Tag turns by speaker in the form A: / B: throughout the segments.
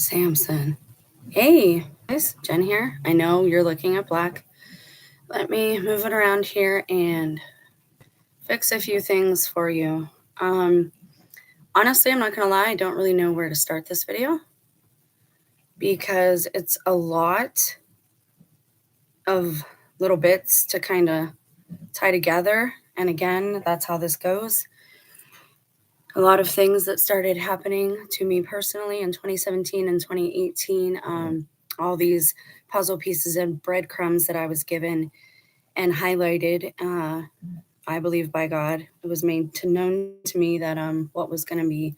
A: Samson. Hey, guys, Jen here. I know you're looking at black. Let me move it around here and fix a few things for you. Honestly, I'm not going to lie, I don't really know where to start this video because it's a lot of little bits to kind of tie together. And again, that's how this goes. A lot of things that started happening to me personally in 2017 and 2018. All these puzzle pieces and breadcrumbs that I was given and highlighted, I believe by God. It was made known to me that what was going to be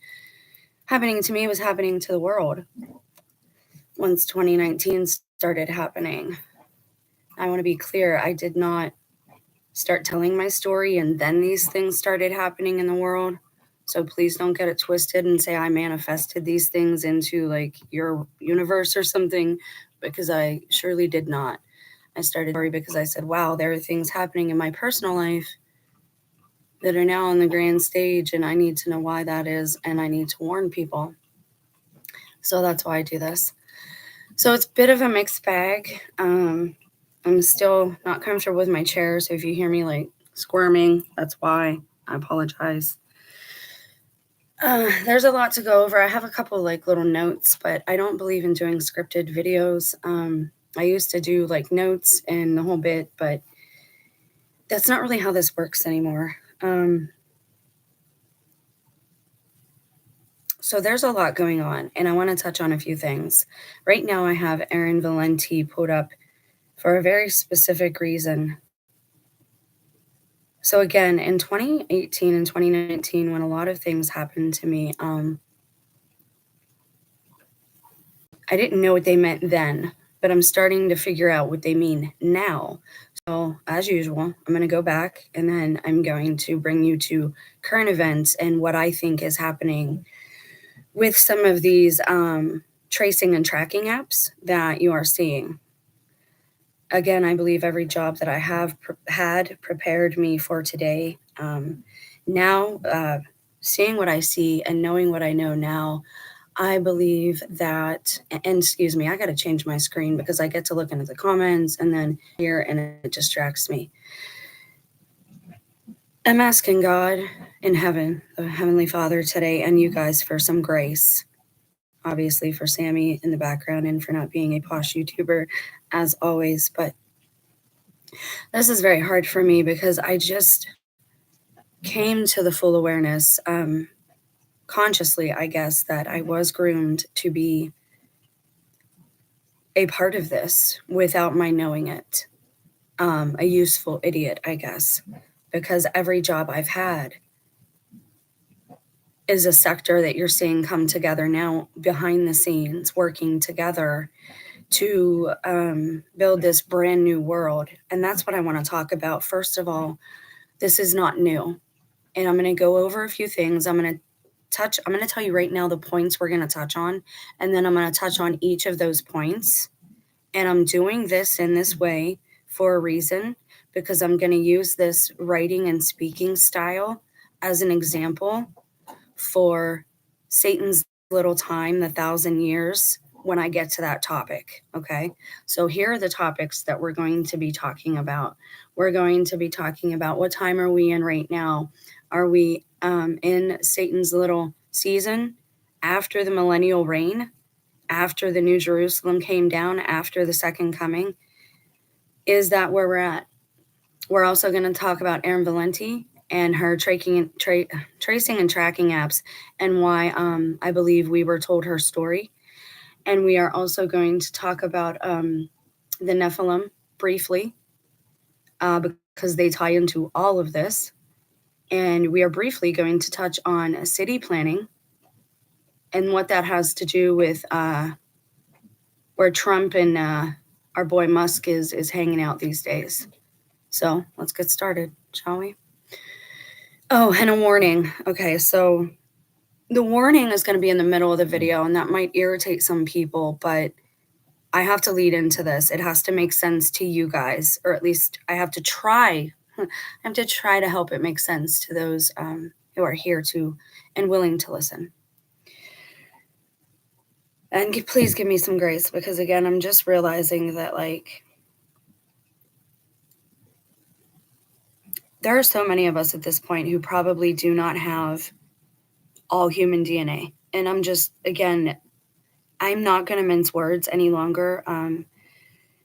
A: happening to me was happening to the world. Once 2019 started happening, I want to be clear, I did not start telling my story and then these things started happening in the world. So please don't get it twisted and say I manifested these things into like your universe or something, because I surely did not. I started because I said, wow, there are things happening in my personal life that are now on the grand stage, and I need to know why that is, and I need to warn people. So that's why I do this. So it's a bit of a mixed bag. I'm still not comfortable with my chair, so if you hear me like squirming, that's why. I apologize. There's a lot to go over. I have a couple like little notes, but I don't believe in doing scripted videos. I used to do like notes and the whole bit, but that's not really how this works anymore. So there's a lot going on, and I want to touch on a few things. Right now I have Erin Valenti put up for a very specific reason. So again, in 2018 and 2019, when a lot of things happened to me, I didn't know what they meant then, but I'm starting to figure out what they mean now. So as usual, I'm going to go back and then I'm going to bring you to current events and what I think is happening with some of these tracing and tracking apps that you are seeing. Again, I believe every job that I have had prepared me for today. Now, seeing what I see and knowing what I know now, I believe that, and excuse me, I got to change my screen because I get to looking at the comments and then here and it distracts me. I'm asking God in heaven, the Heavenly Father today, and you guys for some grace. Obviously for Sammy in the background and for not being a posh YouTuber as always, but this is very hard for me because I just came to the full awareness, consciously, I guess, that I was groomed to be a part of this without my knowing it. A useful idiot, I guess, because every job I've had is a sector that you're seeing come together now behind the scenes, working together to build this brand new world. And that's what I want to talk about. First of all, this is not new. And I'm going to go over a few things. I'm going to tell you right now the points we're going to touch on, and then I'm going to touch on each of those points. And I'm doing this in this way for a reason, because I'm going to use this writing and speaking style as an example for Satan's little time, the 1,000 years, when I get to that topic. Okay. So here are the topics that we're going to be talking about. We're going to be talking about what time are we in right now? Are we in Satan's little season after the millennial reign, after the New Jerusalem came down, after the second coming? Is that where we're at? We're also going to talk about Erin Valenti and her tracing and tracking apps and why I believe we were told her story. And we are also going to talk about the Nephilim briefly because they tie into all of this. And we are briefly going to touch on city planning and what that has to do with where Trump and our boy Musk is hanging out these days. So let's get started, shall we? Oh, and a warning. Okay, so the warning is going to be in the middle of the video, and that might irritate some people, but I have to lead into this. It has to make sense to you guys, or at least I have to try. I have to try to help it make sense to those who are here to and willing to listen. And please give me some grace, because again, I'm just realizing that, like, there are so many of us at this point who probably do not have all human DNA. And I'm just, again, I'm not going to mince words any longer.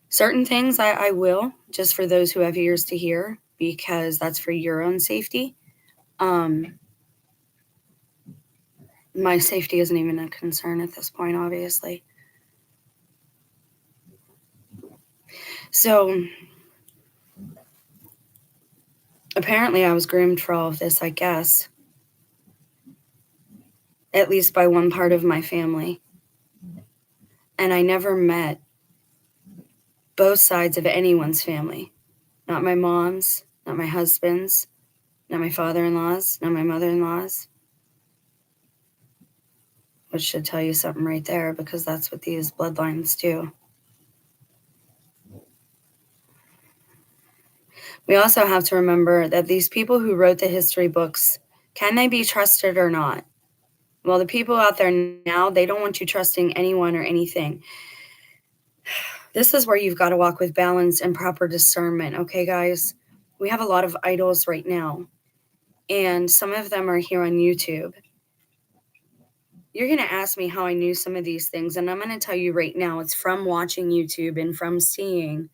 A: Certain things I will, just for those who have ears to hear, because that's for your own safety. My safety isn't even a concern at this point, obviously. So apparently I was groomed for all of this, I guess. At least by one part of my family. And I never met both sides of anyone's family. Not my mom's, not my husband's, not my father-in-law's, not my mother-in-law's. Which should tell you something right there, because that's what these bloodlines do. We also have to remember that these people who wrote the history books, can they be trusted or not? Well, the people out there now, they don't want you trusting anyone or anything. This is where you've got to walk with balance and proper discernment, okay, guys? We have a lot of idols right now, and some of them are here on YouTube. You're going to ask me how I knew some of these things, and I'm going to tell you right now, it's from watching YouTube and from seeing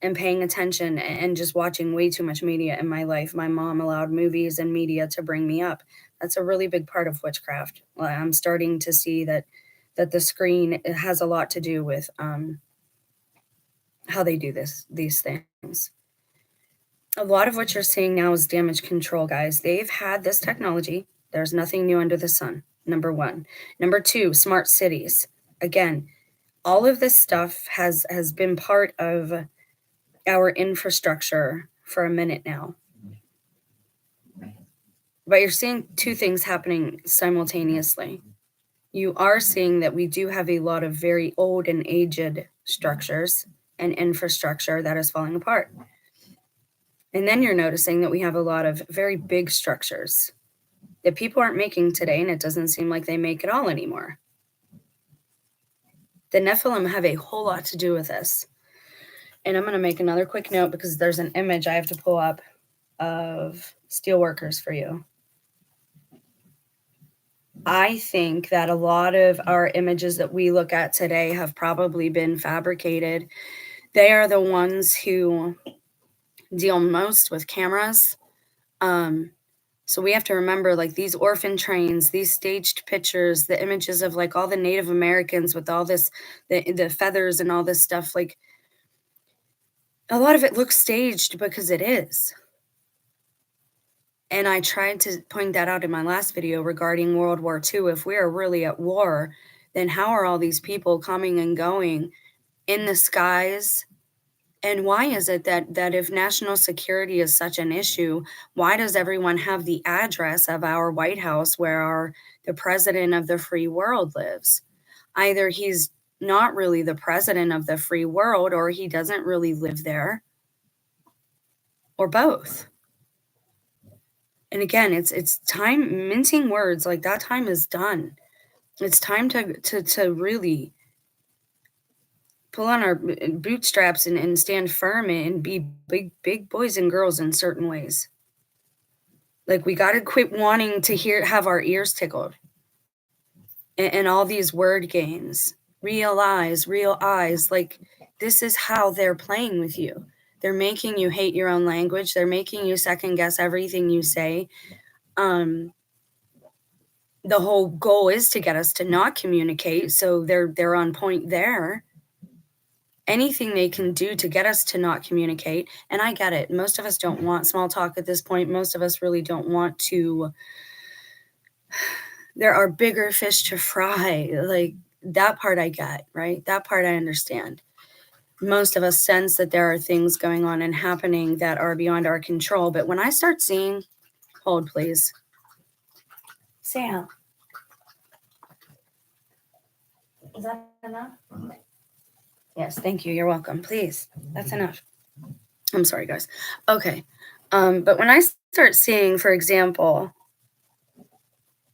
A: and paying attention and just watching way too much media in my life. My mom allowed movies and media to bring me up. That's a really big part of witchcraft. I'm starting to see that the screen has a lot to do with how they do these things. A lot of what you're seeing now is damage control, guys. They've had this technology. There's nothing new under the sun, number one. Number two, smart cities. Again, all of this stuff has been part of our infrastructure for a minute now. But you're seeing two things happening simultaneously. You are seeing that we do have a lot of very old and aged structures and infrastructure that is falling apart. And then you're noticing that we have a lot of very big structures that people aren't making today, and it doesn't seem like they make it all anymore. The Nephilim have a whole lot to do with this. And I'm going to make another quick note, because there's an image I have to pull up of steelworkers for you. I think that a lot of our images that we look at today have probably been fabricated. They are the ones who deal most with cameras. So we have to remember, like, these orphan trains, these staged pictures, the images of like all the Native Americans with all this, the feathers and all this stuff, like a lot of it looks staged because it is. And I tried to point that out in my last video regarding World War II. If we are really at war, then how are all these people coming and going in the skies? And why is it that if national security is such an issue, why does everyone have the address of our White House where the president of the free world lives? Either he's not really the president of the free world, or he doesn't really live there, or both. And again, it's time, mincing words, like that time is done. It's time to really pull on our bootstraps and stand firm and be big boys and girls in certain ways. Like, we got to quit wanting to have our ears tickled and all these word games. Real eyes, real eyes. Like, this is how they're playing with you. They're making you hate your own language. They're making you second guess everything you say. The whole goal is to get us to not communicate. So they're on point there. Anything they can do to get us to not communicate. And I get it. Most of us don't want small talk at this point. Most of us really don't want to. There are bigger fish to fry. Like, that part I get, right? That part I understand. Most of us sense that there are things going on and happening that are beyond our control. But when I start seeing, hold please. Sam. Is that enough? Yes, thank you. You're welcome. Please. That's enough. I'm sorry, guys. Okay. But when I start seeing, for example,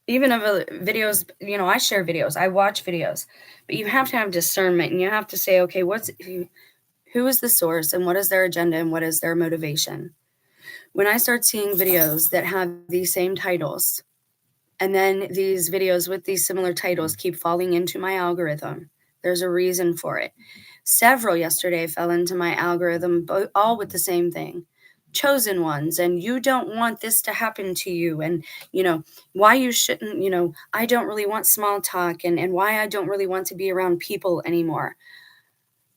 A: even of videos, I share videos, I watch videos, but you have to have discernment, and you have to say, okay, who is the source, and what is their agenda, and what is their motivation? When I start seeing videos that have these same titles, and then these videos with these similar titles keep falling into my algorithm, there's a reason for it. Several yesterday fell into my algorithm, all with the same thing. Chosen ones, and you don't want this to happen to you, and why you shouldn't, I don't really want small talk, and why I don't really want to be around people anymore.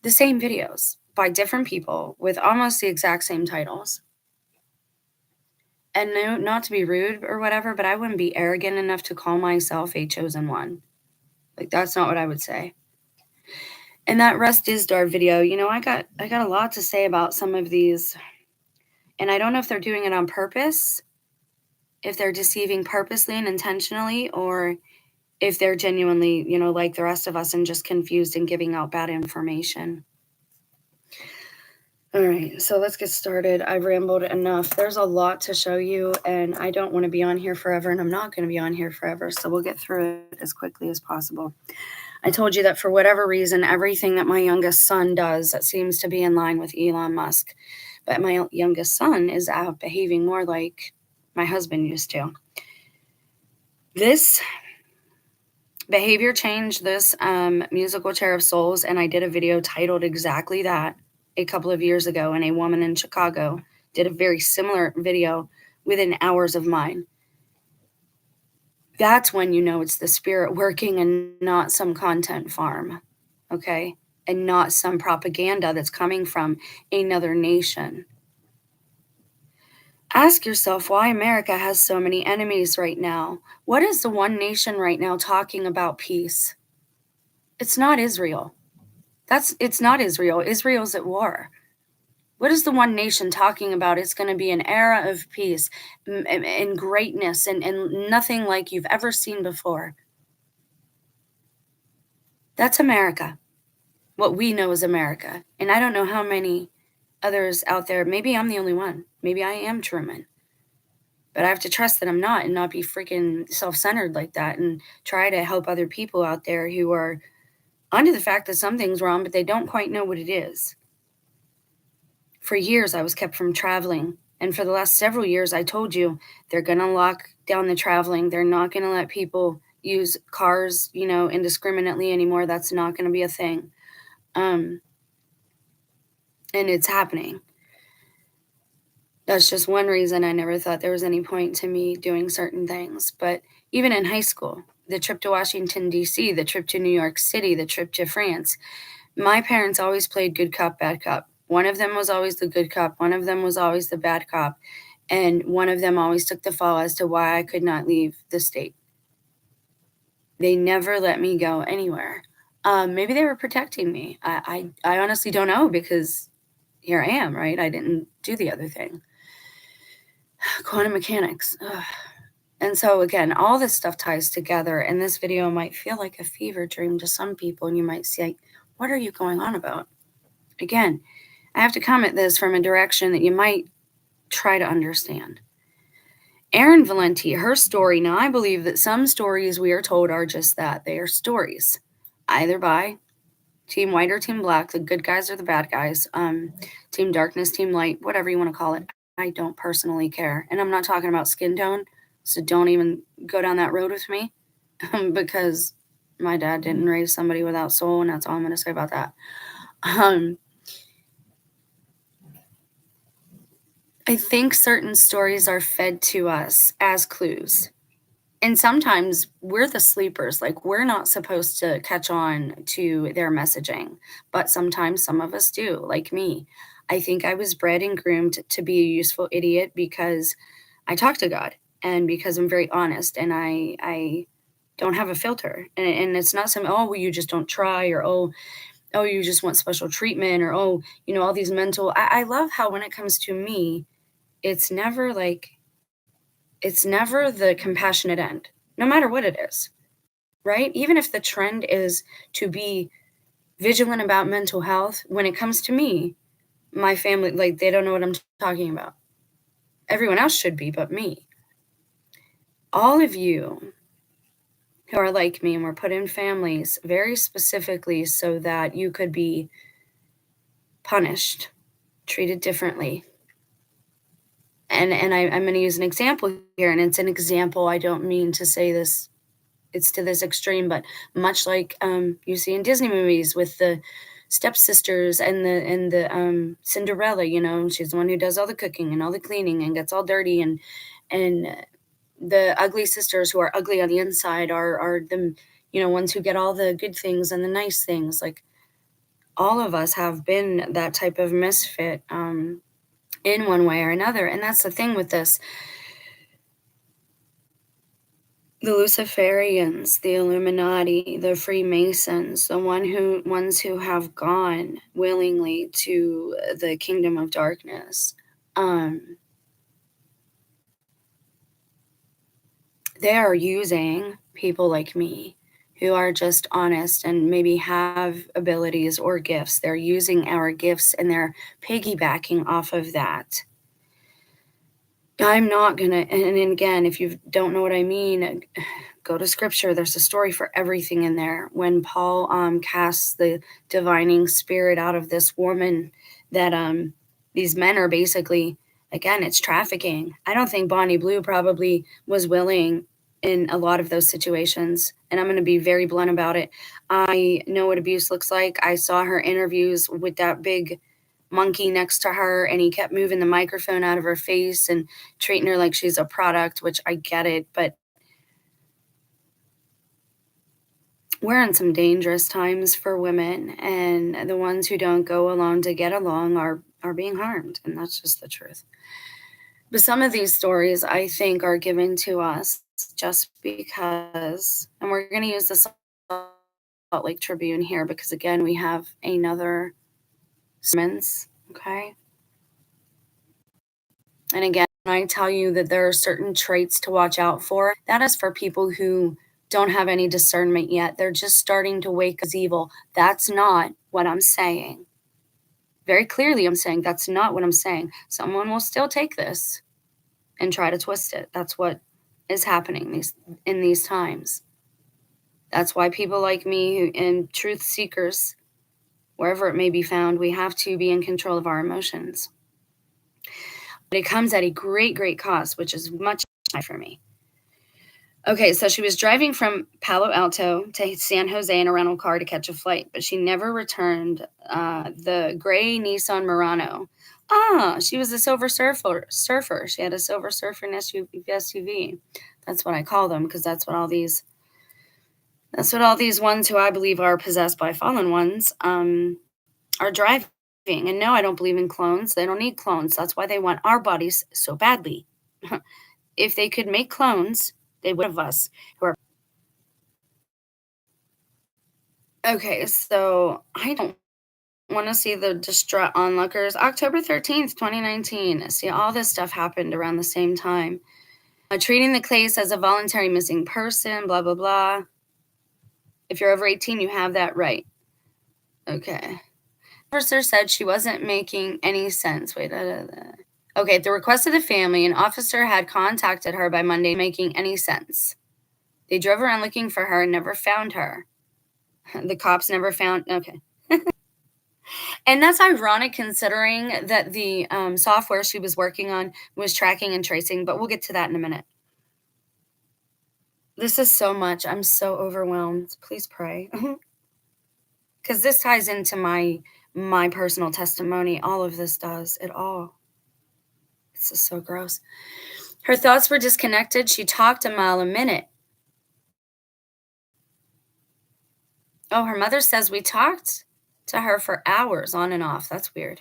A: The same videos by different people with almost the exact same titles. And no, not to be rude or whatever, but I wouldn't be arrogant enough to call myself a chosen one. Like, that's not what I would say. And that Rest is Dar video, I got a lot to say about some of these. And I don't know if they're doing it on purpose, if they're deceiving purposely and intentionally, or if they're genuinely, like the rest of us, and just confused and giving out bad information. All right, so let's get started. I've rambled enough. There's a lot to show you, and I don't want to be on here forever, and I'm not going to be on here forever, so we'll get through it as quickly as possible. I told you that for whatever reason, everything that my youngest son does that seems to be in line with Elon Musk, but my youngest son is out behaving more like my husband used to. This behavior change, this musical chair of souls, and I did a video titled exactly that a couple of years ago, and a woman in Chicago did a very similar video within hours of mine. That's when you know it's the spirit working and not some content farm, okay? And not some propaganda that's coming from another nation. Ask yourself why America has so many enemies right now. What is the one nation right now talking about peace? It's not Israel. It's not Israel. Israel's at war. What is the one nation talking about? It's going to be an era of peace and greatness and nothing like you've ever seen before. That's America. What we know is America. And I don't know how many others out there. Maybe I'm the only one. Maybe I am Truman. But I have to trust that I'm not, and not be freaking self-centered like that, and try to help other people out there who are under the fact that something's wrong, but they don't quite know what it is. For years, I was kept from traveling. And for the last several years, I told you, they're going to lock down the traveling. They're not going to let people use cars, indiscriminately anymore. That's not going to be a thing. And it's happening. That's just one reason I never thought there was any point to me doing certain things. But even in high school, the trip to Washington, D.C., the trip to New York City, the trip to France, my parents always played good cop, bad cop. One of them was always the good cop. One of them was always the bad cop. And one of them always took the fall as to why I could not leave the state. They never let me go anywhere. Maybe they were protecting me. I honestly don't know, because here I am, right? I didn't do the other thing. Quantum mechanics. Ugh. And so again, all this stuff ties together, and this video might feel like a fever dream to some people, and you might say, what are you going on about? Again, I have to come at this from a direction that you might try to understand. Erin Valenti, her story. Now, I believe that some stories we are told are just that. They are stories, either by Team White or Team Black, the good guys or the bad guys, Team Darkness, Team Light, whatever you want to call it. I don't personally care. And I'm not talking about skin tone, so don't even go down that road with me, because my dad didn't raise somebody without soul, and that's all I'm going to say about that. I think certain stories are fed to us as clues. And sometimes we're the sleepers. Like, we're not supposed to catch on to their messaging. But sometimes some of us do, like me. I think I was bred and groomed to be a useful idiot because I talk to God, and because I'm very honest, and I don't have a filter. And it's not some, oh, well, you just don't try, or oh, you just want special treatment, or oh, all these mental. I love how when it comes to me, it's never the compassionate end, no matter what it is, right? Even if the trend is to be vigilant about mental health, when it comes to me, my family, like, they don't know what I'm talking about. Everyone else should be, but me. All of you who are like me, and were put in families very specifically so that you could be punished, treated differently. And I'm going to use an example here, and it's an example. I don't mean to say this, it's to this extreme, but much like you see in Disney movies with the stepsisters and the Cinderella, you know, she's the one who does all the cooking and all the cleaning and gets all dirty, and the ugly sisters who are ugly on the inside are the, you know, ones who get all the good things and the nice things. Like, all of us have been that type of misfit in one way or another. And that's the thing with this. The Luciferians, the Illuminati, the Freemasons, the ones who have gone willingly to the kingdom of darkness, they are using people like me who are just honest and maybe have abilities or gifts. They're using our gifts and they're piggybacking off of that. I'm not gonna, and again, if you don't know what I mean, go to scripture. There's a story for everything in there. When Paul casts the divining spirit out of this woman, that these men are basically, again, it's trafficking. I don't think Bonnie Blue probably was willing in a lot of those situations, and I'm going to be very blunt about it. I know what abuse looks like. I saw her interviews with that big monkey next to her, and he kept moving the microphone out of her face and treating her like she's a product, which I get it, but we're in some dangerous times for women, and the ones who don't go along to get along are being harmed, and that's just the truth. But some of these stories, I think, are given to us just because, and we're going to use the Salt Lake Tribune here because, again, we have another sermons, okay? And again, when I tell you that there are certain traits to watch out for, that is for people who don't have any discernment yet. They're just starting to wake as evil. That's not what I'm saying. Very clearly, I'm saying that's not what I'm saying. Someone will still take this and try to twist it. That's what is happening in these times. That's why people like me and truth seekers, wherever it may be found, we have to be in control of our emotions. But it comes at a great, great cost, which is much high for me. Okay, so she was driving from Palo Alto to San Jose in a rental car to catch a flight, but she never returned the gray Nissan Murano. She was a silver surfer. She had a silver surfer SUV. That's what I call them, because that's what all these ones who I believe are possessed by fallen ones are driving. And no, I don't believe in clones. They don't need clones. That's why they want our bodies so badly. If they could make clones, they would have us who are. Okay, so I don't want to see the distraught onlookers. October 13th, 2019. See, all this stuff happened around the same time. Treating the case as a voluntary missing person, blah, blah, blah. If you're over 18, you have that right. Okay. Officer said she wasn't making any sense. Wait, Okay, at the request of the family, an officer had contacted her by Monday, making any sense. They drove around looking for her and never found her. The cops never found, okay. And that's ironic considering that the software she was working on was tracking and tracing, but we'll get to that in a minute. This is so much. I'm so overwhelmed. Please pray. Because this ties into my personal testimony. All of this does. It all. This is so gross. Her thoughts were disconnected. She talked a mile a minute. Oh, her mother says we talked to her for hours on and off. That's weird.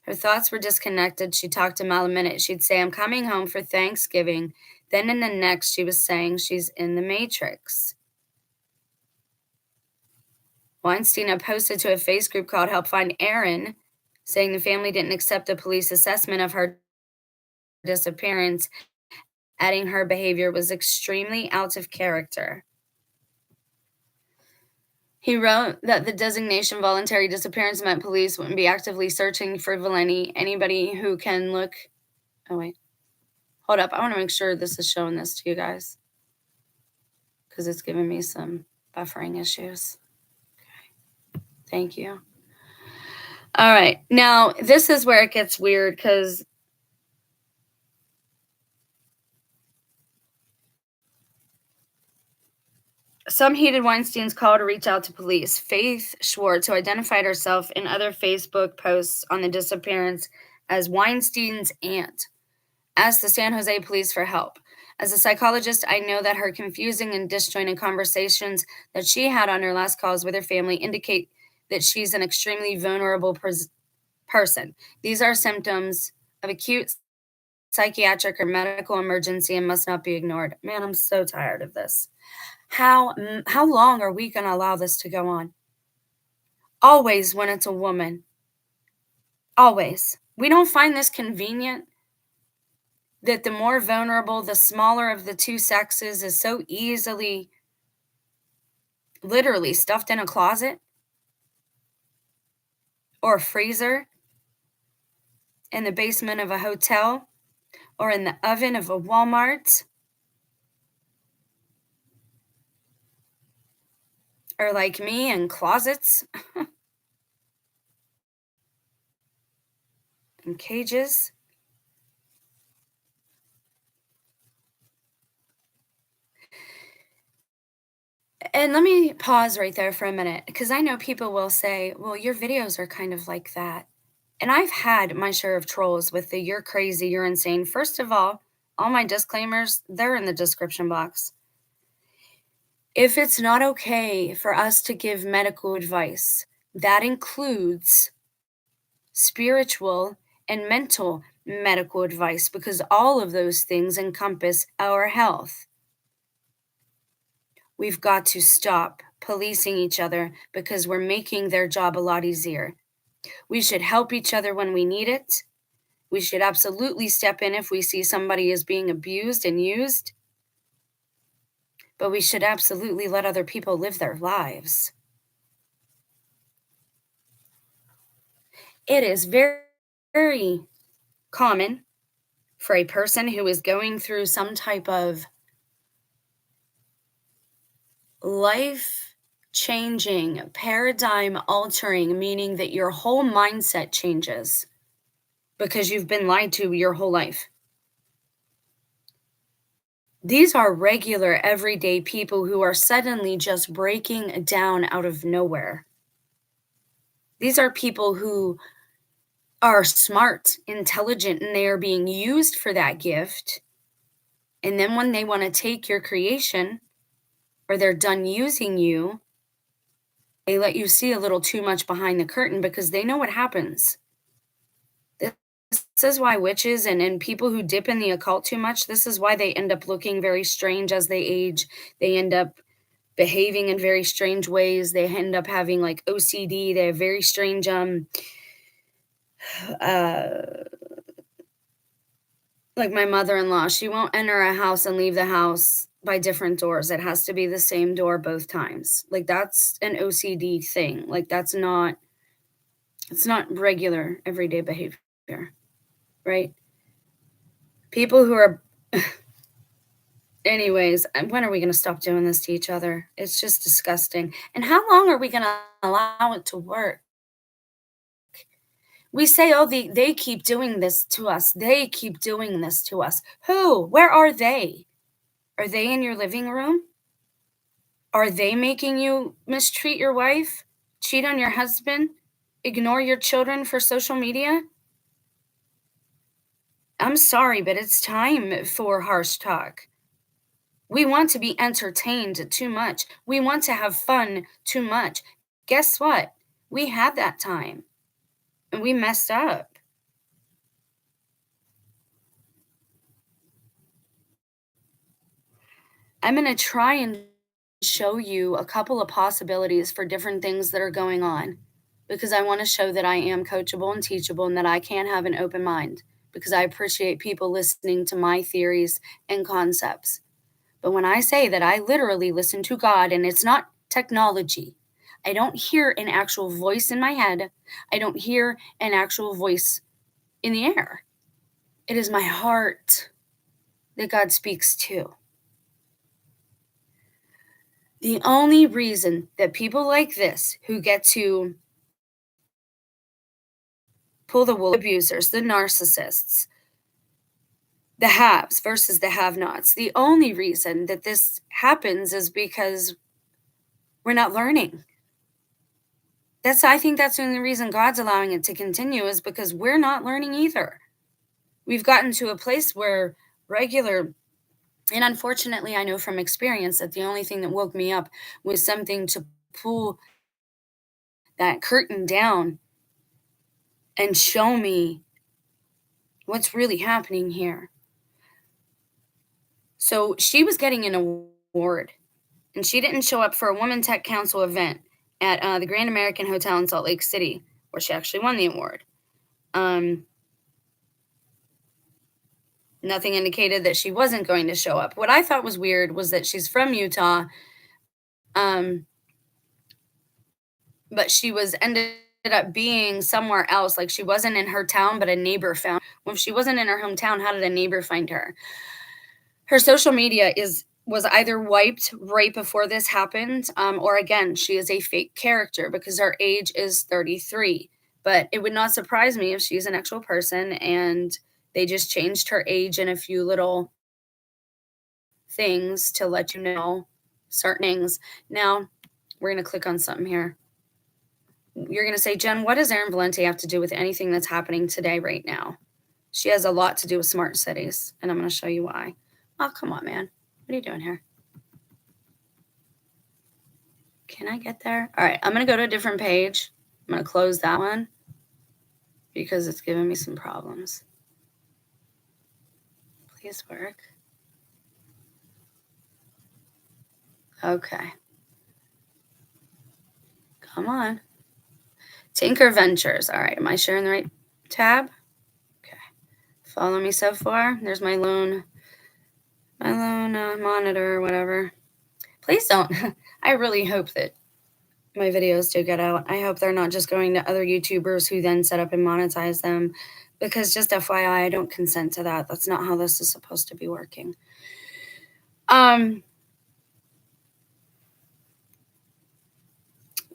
A: Her thoughts were disconnected. She talked a mile a minute. She'd say, I'm coming home for Thanksgiving. Then in the next, she was saying she's in the Matrix. Weinstein posted to a face group called Help Find Erin, saying the family didn't accept a police assessment of her disappearance, adding her behavior was extremely out of character. He wrote that the designation voluntary disappearance meant police wouldn't be actively searching for Valenti. Anybody who can look. Oh, wait. Hold up. I want to make sure this is showing this to you guys. because it's giving me some buffering issues. Okay. Thank you. All right. Now, this is where it gets weird because some heated Weinstein's call to reach out to police. Faith Schwartz, who identified herself in other Facebook posts on the disappearance as Weinstein's aunt, asked the San Jose police for help. As a psychologist, I know that her confusing and disjointed conversations that she had on her last calls with her family indicate that she's an extremely vulnerable person. These are symptoms of acute psychiatric or medical emergency and must not be ignored. Man, I'm so tired of this. How long are we going to allow this to go on? Always when it's a woman. Always. We don't find this convenient that the more vulnerable, the smaller of the two sexes is so easily, literally stuffed in a closet or a freezer in the basement of a hotel or in the oven of a Walmart or like me in closets and cages. And let me pause right there for a minute because I know people will say, well, your videos are kind of like that. And I've had my share of trolls with the you're crazy, you're insane. First of all my disclaimers, they're in the description box. If it's not okay for us to give medical advice, that includes spiritual and mental medical advice because all of those things encompass our health. We've got to stop policing each other because we're making their job a lot easier. We should help each other when we need it. We should absolutely step in if we see somebody is being abused and used. But we should absolutely let other people live their lives. It is very, very common for a person who is going through some type of life changing, paradigm altering, meaning that your whole mindset changes because you've been lied to your whole life. These are regular, everyday people who are suddenly just breaking down out of nowhere. These are people who are smart, intelligent, and they are being used for that gift. And then when they want to take your creation or they're done using you, they let you see a little too much behind the curtain because they know what happens. This is why witches and people who dip in the occult too much, this is why they end up looking very strange as they age. They end up behaving in very strange ways. They end up having like OCD. They have very strange like my mother-in-law, she won't enter a house and leave the house by different doors. It has to be the same door both times. Like that's an OCD thing. Like it's not regular everyday behavior, right? People who are anyways, when are we going to stop doing this to each other? It's just disgusting. And how long are we going to allow it to work? We say, oh, they keep doing this to us. They keep doing this to us. Who? Where are they? Are they in your living room? Are they making you mistreat your wife, cheat on your husband, ignore your children for social media? I'm sorry, but it's time for harsh talk. We want to be entertained too much. We want to have fun too much. Guess what? We had that time and we messed up. I'm going to try and show you a couple of possibilities for different things that are going on because I want to show that I am coachable and teachable and that I can have an open mind because I appreciate people listening to my theories and concepts. But when I say that I literally listen to God and it's not technology, I don't hear an actual voice in my head. I don't hear an actual voice in the air. It is my heart that God speaks to. The only reason that people like this, who get to pull the wool, abusers, the narcissists, the haves versus the have-nots, the only reason that this happens is because we're not learning. I think that's the only reason God's allowing it to continue, is because we're not learning either. We've gotten to a place where regular, and unfortunately, I know from experience that the only thing that woke me up was something to pull that curtain down and show me what's really happening here. So she was getting an award, and she didn't show up for a Women Tech Council event at the Grand American Hotel in Salt Lake City, where she actually won the award. Nothing indicated that she wasn't going to show up. What I thought was weird was that she's from Utah, but she ended up being somewhere else. Like, she wasn't in her town, but a neighbor found. Well, if she wasn't in her hometown, how did a neighbor find her? Her social media was either wiped right before this happened, or again, she is a fake character because her age is 33. But it would not surprise me if she's an actual person and they just changed her age in a few little things to let you know certain things. Now, we're going to click on something here. You're going to say, Jen, what does Erin Valenti have to do with anything that's happening today right now? She has a lot to do with smart cities, and I'm going to show you why. Oh, come on, man. What are you doing here? Can I get there? All right, I'm going to go to a different page. I'm going to close that one because it's giving me some problems. Please work. Okay. Come on. Tinker Ventures. All right, am I sharing the right tab? Okay. Follow me so far. There's my loan monitor or whatever. Please don't. I really hope that my videos do get out. I hope they're not just going to other YouTubers who then set up and monetize them, because just FYI, I don't consent to that. That's not how this is supposed to be working.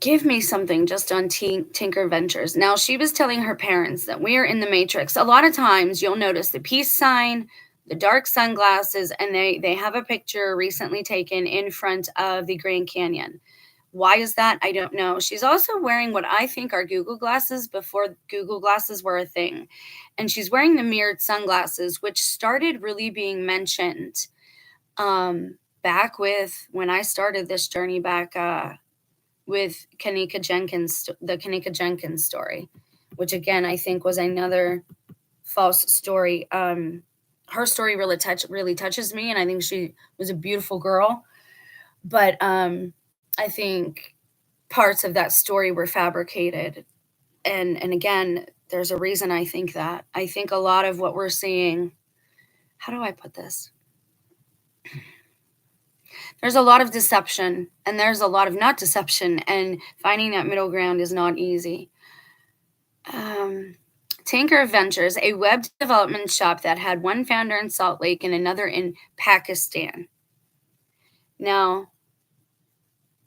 A: Give me something just on Tinker Ventures. Now, she was telling her parents that we are in the Matrix. A lot of times you'll notice the peace sign, the dark sunglasses, and they have a picture recently taken in front of the Grand Canyon. Why is that? I don't know. She's also wearing what I think are Google glasses before Google glasses were a thing. And she's wearing the mirrored sunglasses, which started really being mentioned back with when I started this journey back with Kanika Jenkins, the Kanika Jenkins story, which again, I think was another false story. Her story really touches me, and I think she was a beautiful girl. But I think parts of that story were fabricated. And again, there's a reason I think that. I think a lot of what we're seeing, how do I put this? There's a lot of deception, and there's a lot of not deception, and finding that middle ground is not easy. Tinker Ventures, a web development shop that had one founder in Salt Lake and another in Pakistan. Now,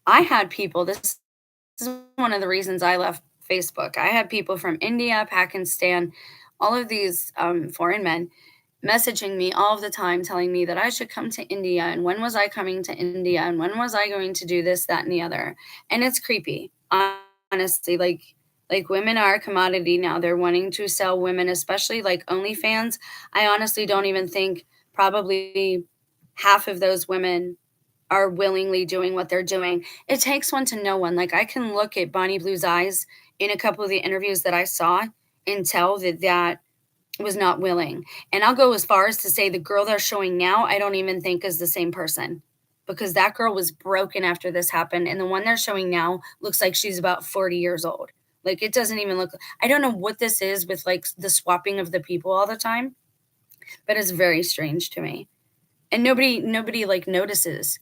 A: I had people, this is one of the reasons I left Facebook. I had people from India, Pakistan, all of these foreign men messaging me all of the time, telling me that I should come to India, and when was I coming to India, and when was I going to do this, that, and the other. And it's creepy, honestly. Like women are a commodity now. They're wanting to sell women, especially like OnlyFans. I honestly don't even think probably half of those women are willingly doing what they're doing. It takes one to know one. Like, I can look at Bonnie Blue's eyes in a couple of the interviews that I saw and tell that was not willing. And I'll go as far as to say the girl they're showing now, I don't even think is the same person, because that girl was broken after this happened. And the one they're showing now looks like she's about 40 years old. Like, it doesn't even look, I don't know what this is with like the swapping of the people all the time, but it's very strange to me. And nobody like notices.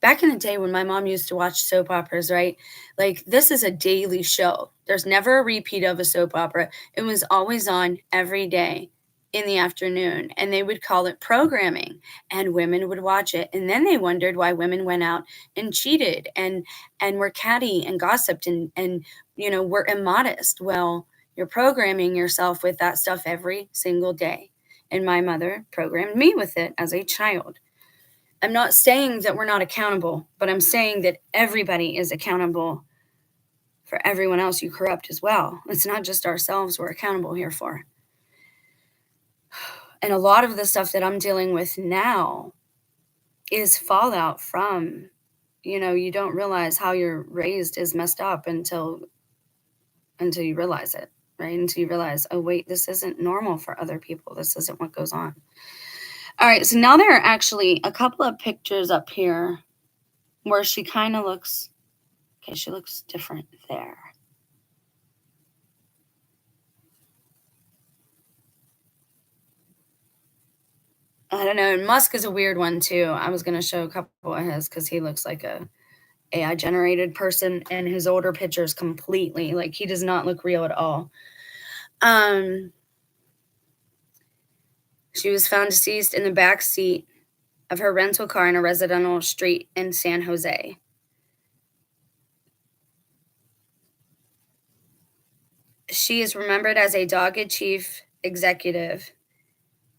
A: Back in the day when my mom used to watch soap operas, right? Like, this is a daily show. There's never a repeat of a soap opera. It was always on every day in the afternoon, and they would call it programming, and women would watch it, and then they wondered why women went out and cheated and were catty and gossiped and were immodest. Well, you're programming yourself with that stuff every single day, and my mother programmed me with it as a child. I'm not saying that we're not accountable, but I'm saying that everybody is accountable for everyone else you corrupt as well. It's not just ourselves we're accountable here for. And a lot of the stuff that I'm dealing with now is fallout from, you don't realize how you're raised is messed up until you realize it, right? Until you realize, oh, wait, this isn't normal for other people. This isn't what goes on. All right, so now there are actually a couple of pictures up here where she kind of looks, okay, she looks different there. I don't know. And Musk is a weird one too. I was going to show a couple of his because he looks like a AI generated person, and his older pictures completely, like, he does not look real at all. She was found deceased in the back seat of her rental car in a residential street in San Jose. She is remembered as a dogged chief executive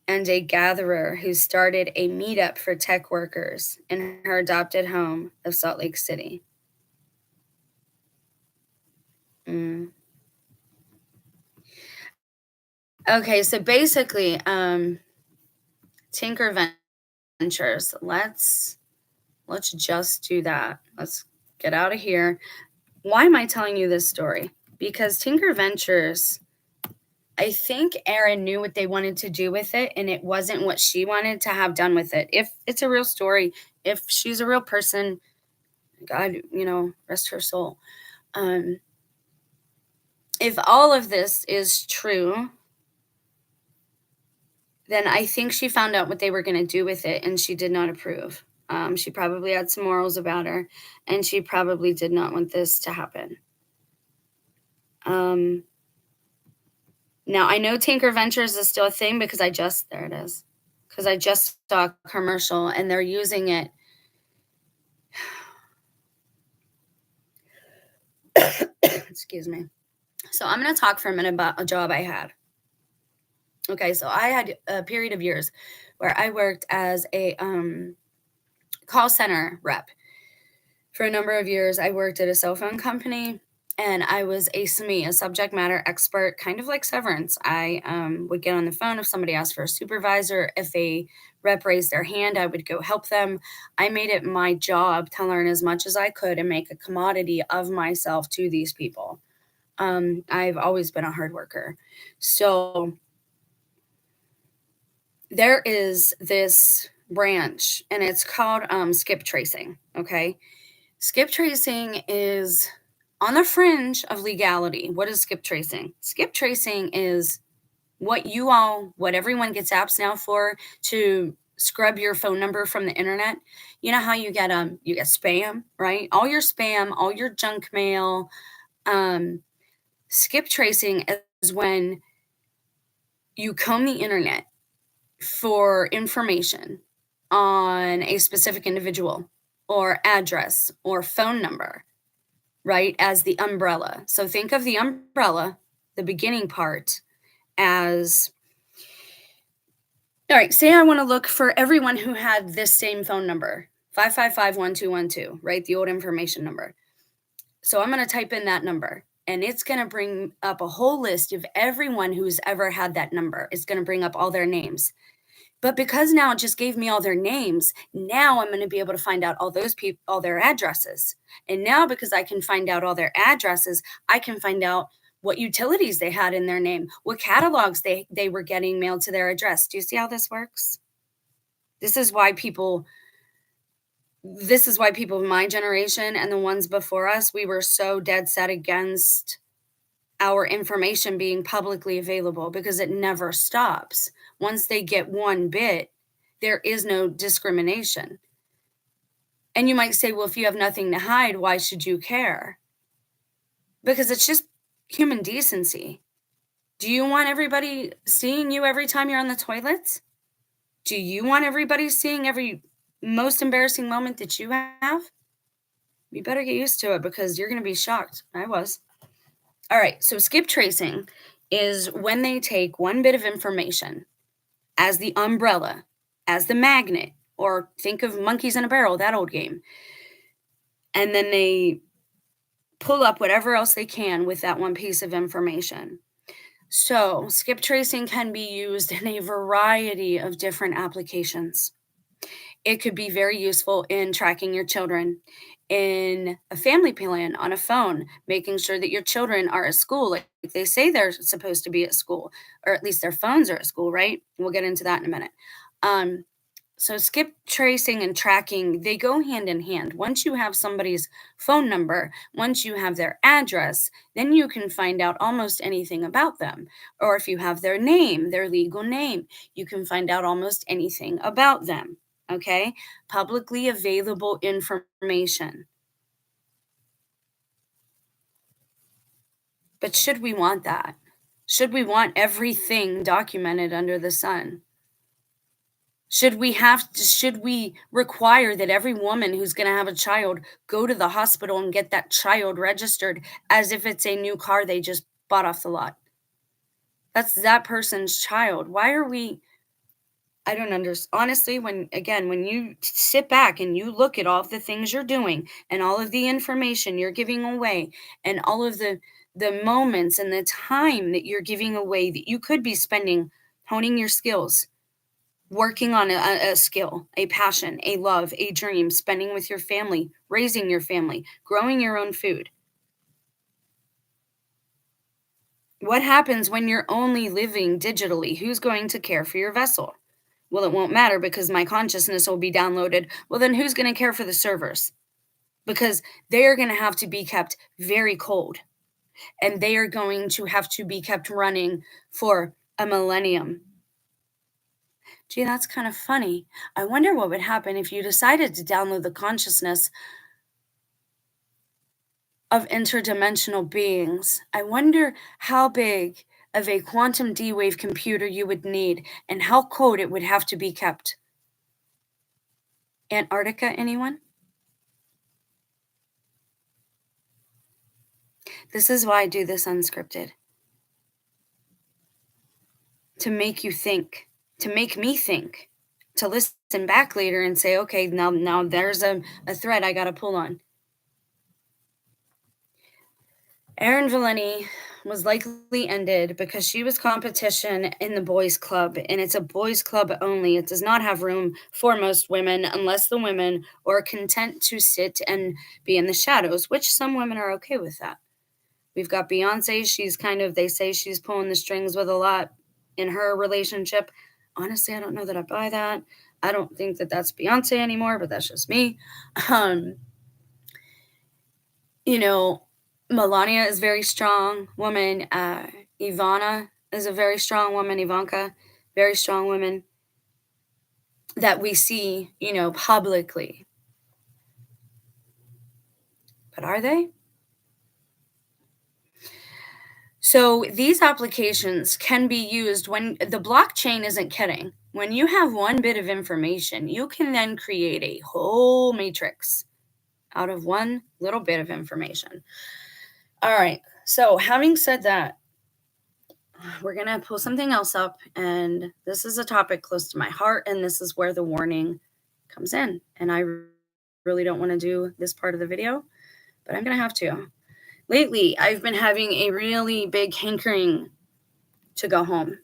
A: and a gatherer who started a meetup for tech workers in her adopted home of Salt Lake City. Okay, so basically, Tinker Ventures. Let's just do that. Let's get out of here. Why am I telling you this story? Because Tinker Ventures, I think Erin knew what they wanted to do with it, and it wasn't what she wanted to have done with it. If it's a real story, if she's a real person, God, rest her soul. If all of this is true, then I think she found out what they were going to do with it, and she did not approve. She probably had some morals about her, and she probably did not want this to happen. Now, I know Tinker Ventures is still a thing because there it is. Because I just saw a commercial, and they're using it. Excuse me. So I'm going to talk for a minute about a job I had. Okay, so I had a period of years where I worked as a call center rep. For a number of years, I worked at a cell phone company, and I was a SME, a subject matter expert, kind of like Severance. I would get on the phone if somebody asked for a supervisor. If a rep raised their hand, I would go help them. I made it my job to learn as much as I could and make a commodity of myself to these people. I've always been a hard worker. So there is this branch, and it's called skip tracing, okay? Skip tracing is on the fringe of legality. What is skip tracing? Skip tracing is what everyone gets apps now for, to scrub your phone number from the internet. You know how you get spam, right? All your spam, all your junk mail. Skip tracing is when you comb the internet for information on a specific individual or address or phone number, right, as the umbrella. So think of the umbrella, the beginning part, as, all right, say I want to look for everyone who had this same phone number, 555-1212, right, the old information number. So I'm going to type in that number, and it's going to bring up a whole list of everyone who's ever had that number. It's going to bring up all their names. But because now it just gave me all their names, now I'm going to be able to find out all those people, all their addresses. And now, because I can find out all their addresses, I can find out what utilities they had in their name, what catalogs they were getting mailed to their address. Do you see how this works? This is why people of my generation and the ones before us, we were so dead set against our information being publicly available, because it never stops. Once they get one bit, there is no discrimination. And you might say, well, if you have nothing to hide, why should you care? Because it's just human decency. Do you want everybody seeing you every time you're on the toilet? Do you want everybody seeing every most embarrassing moment that you have? You better get used to it because you're going to be shocked. I was. All right. So, skip tracing is when they take one bit of information as the umbrella, as the magnet, or think of monkeys in a barrel, that old game. And then they pull up whatever else they can with that one piece of information. So, skip tracing can be used in a variety of different applications. It could be very useful in tracking your children, in a family plan on a phone, making sure that your children are at school like they say they're supposed to be at school, or at least their phones are at school, right? We'll get into that in a minute. Um, so skip tracing and tracking, they go hand in hand. Once you have somebody's phone number, once you have their address, then you can find out almost anything about them. Or if you have their name, their legal name, you can find out almost anything about them. Okay? Publicly available information. But should we want that? Should we want everything documented under the sun? Should we require that every woman who's going to have a child go to the hospital and get that child registered as if it's a new car they just bought off the lot? That's that person's child. Why are we I don't understand. Honestly, when you sit back and you look at all of the things you're doing and all of the information you're giving away and all of the moments and the time that you're giving away that you could be spending honing your skills, working on a skill, a passion, a love, a dream, spending with your family, raising your family, growing your own food. What happens when you're only living digitally? Who's going to care for your vessel? Well, it won't matter because my consciousness will be downloaded. Well, then who's going to care for the servers? Because they are going to have to be kept very cold and they are going to have to be kept running for a millennium. Gee, that's kind of funny. I wonder what would happen if you decided to download the consciousness of interdimensional beings. I wonder how big of a quantum D-wave computer you would need and how cold it would have to be kept. Antarctica, anyone? This is why I do this unscripted. To make you think, to make me think, to listen back later and say, okay, now there's a thread I got to pull on. Erin Valenti was likely ended because she was competition in the boys' club, and it's a boys' club only. It does not have room for most women unless the women are content to sit and be in the shadows, which some women are okay with that. We've got Beyonce. She's kind of, they say she's pulling the strings with a lot in her relationship. Honestly, I don't know that I buy that. I don't think that that's Beyonce anymore, but that's just me. You know, Melania is a very strong woman. Ivana is a very strong woman. Ivanka, very strong woman that we see, publicly. But are they? So these applications can be used when the blockchain isn't kidding. When you have one bit of information, you can then create a whole matrix out of one little bit of information. All right. So having said that, we're going to pull something else up. And this is a topic close to my heart. And this is where the warning comes in. And I really don't want to do this part of the video, but I'm going to have to. Lately, I've been having a really big hankering to go home.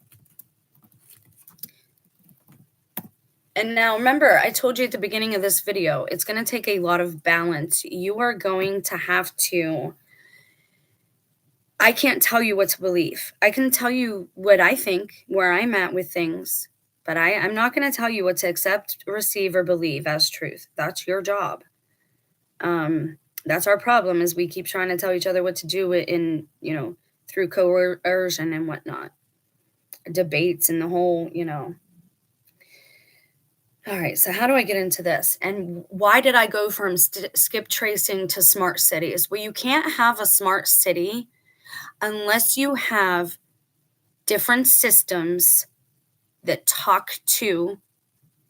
A: And now remember, I told you at the beginning of this video, it's going to take a lot of balance. You are going to have to, I can't tell you what to believe. I can tell you what I think, where I'm at with things, but I'm not going to tell you what to accept, receive, or believe as truth. That's your job. That's our problem is we keep trying to tell each other what to do in, through coercion and whatnot. Debates and the whole, All right, so how do I get into this? And why did I go from skip tracing to smart cities? Well, you can't have a smart city unless you have different systems that talk to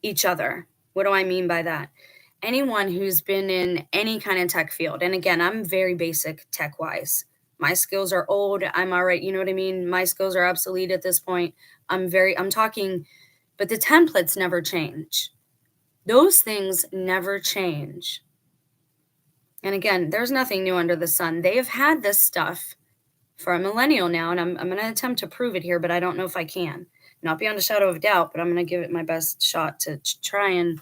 A: each other. What do I mean by that? Anyone who's been in any kind of tech field, and again, I'm very basic tech wise. My skills are old. I'm all right. You know what I mean? My skills are obsolete at this point. I'm talking, but the templates never change. Those things never change. And again, there's nothing new under the sun. They have had this stuff for a millennial now, and I'm going to attempt to prove it here, but I don't know if I can. Not beyond a shadow of a doubt, but I'm going to give it my best shot to try and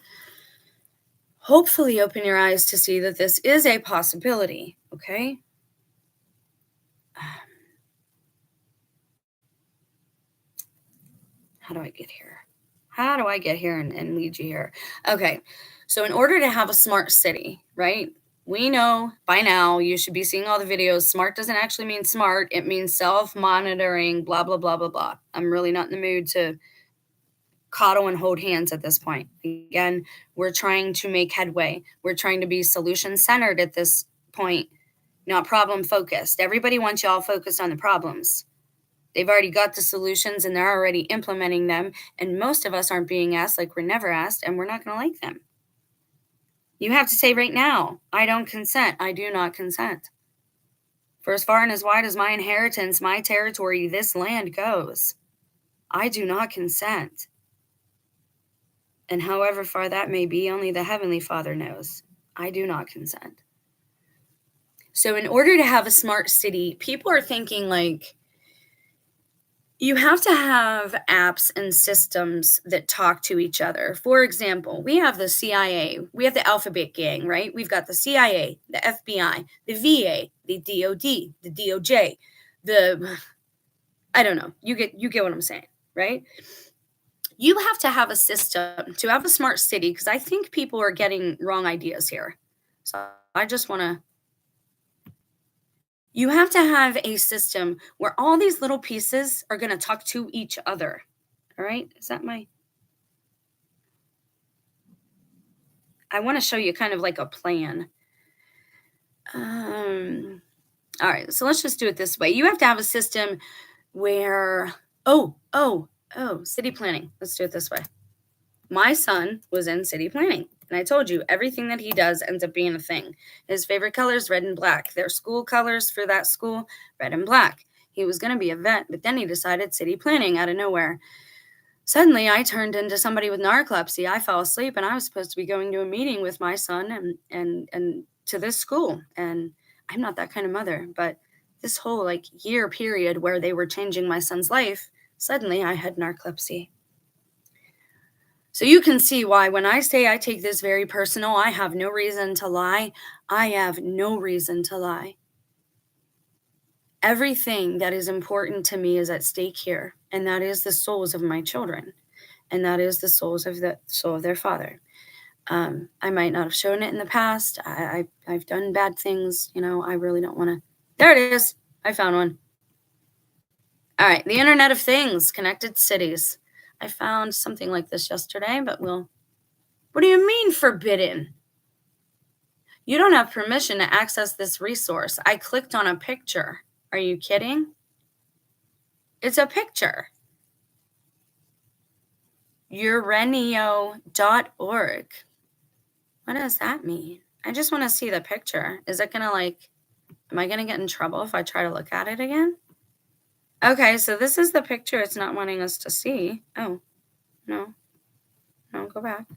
A: hopefully open your eyes to see that this is a possibility, okay? How do I get here? How do I get here and lead you here? Okay, so in order to have a smart city, right? We know by now, you should be seeing all the videos. Smart doesn't actually mean smart. It means self-monitoring, blah, blah, blah, blah, blah. I'm really not in the mood to coddle and hold hands at this point. Again, we're trying to make headway. We're trying to be solution-centered at this point, not problem-focused. Everybody wants y'all focused on the problems. They've already got the solutions and they're already implementing them. And most of us aren't being asked like we're never asked, and we're not going to like them. You have to say right now, I don't consent. I do not consent. For as far and as wide as my inheritance, my territory, this land goes, I do not consent. And however far that may be, only the Heavenly Father knows. I do not consent. So in order to have a smart city, people are thinking like, you have to have apps and systems that talk to each other. For example, we have the CIA, we have the Alphabet Gang, right? We've got the CIA, the FBI, the VA, the DOD, the DOJ, I don't know. You get what I'm saying, right? You have to have a system to have a smart city, because I think people are getting wrong ideas here. So I just want to. You have to have a system where all these little pieces are going to talk to each other. All right? Is that I want to show you kind of like a plan. All right. So let's just do it this way. You have to have a system where, city planning. Let's do it this way. My son was in city planning. And I told you, everything that he does ends up being a thing. His favorite color is red and black. Their school colors for that school, red and black. He was going to be a vet, but then he decided city planning out of nowhere. Suddenly, I turned into somebody with narcolepsy. I fell asleep, and I was supposed to be going to a meeting with my son and to this school. And I'm not that kind of mother, but this whole year period where they were changing my son's life, suddenly I had narcolepsy. So you can see why when I say I take this very personal, I have no reason to lie. I have no reason to lie. Everything that is important to me is at stake here, and that is the souls of my children, and that is the soul of their father. I might not have shown it in the past. I've done bad things. I really don't want to. There it is. I found one. All right. The Internet of Things, connected cities. I found something like this yesterday, but what do you mean forbidden? You don't have permission to access this resource. I clicked on a picture. Are you kidding? It's a picture. Urenio.org. What does that mean? I just want to see the picture. Is it going to am I going to get in trouble if I try to look at it again? Okay, so this is the picture it's not wanting us to see. Oh, no. No, go back.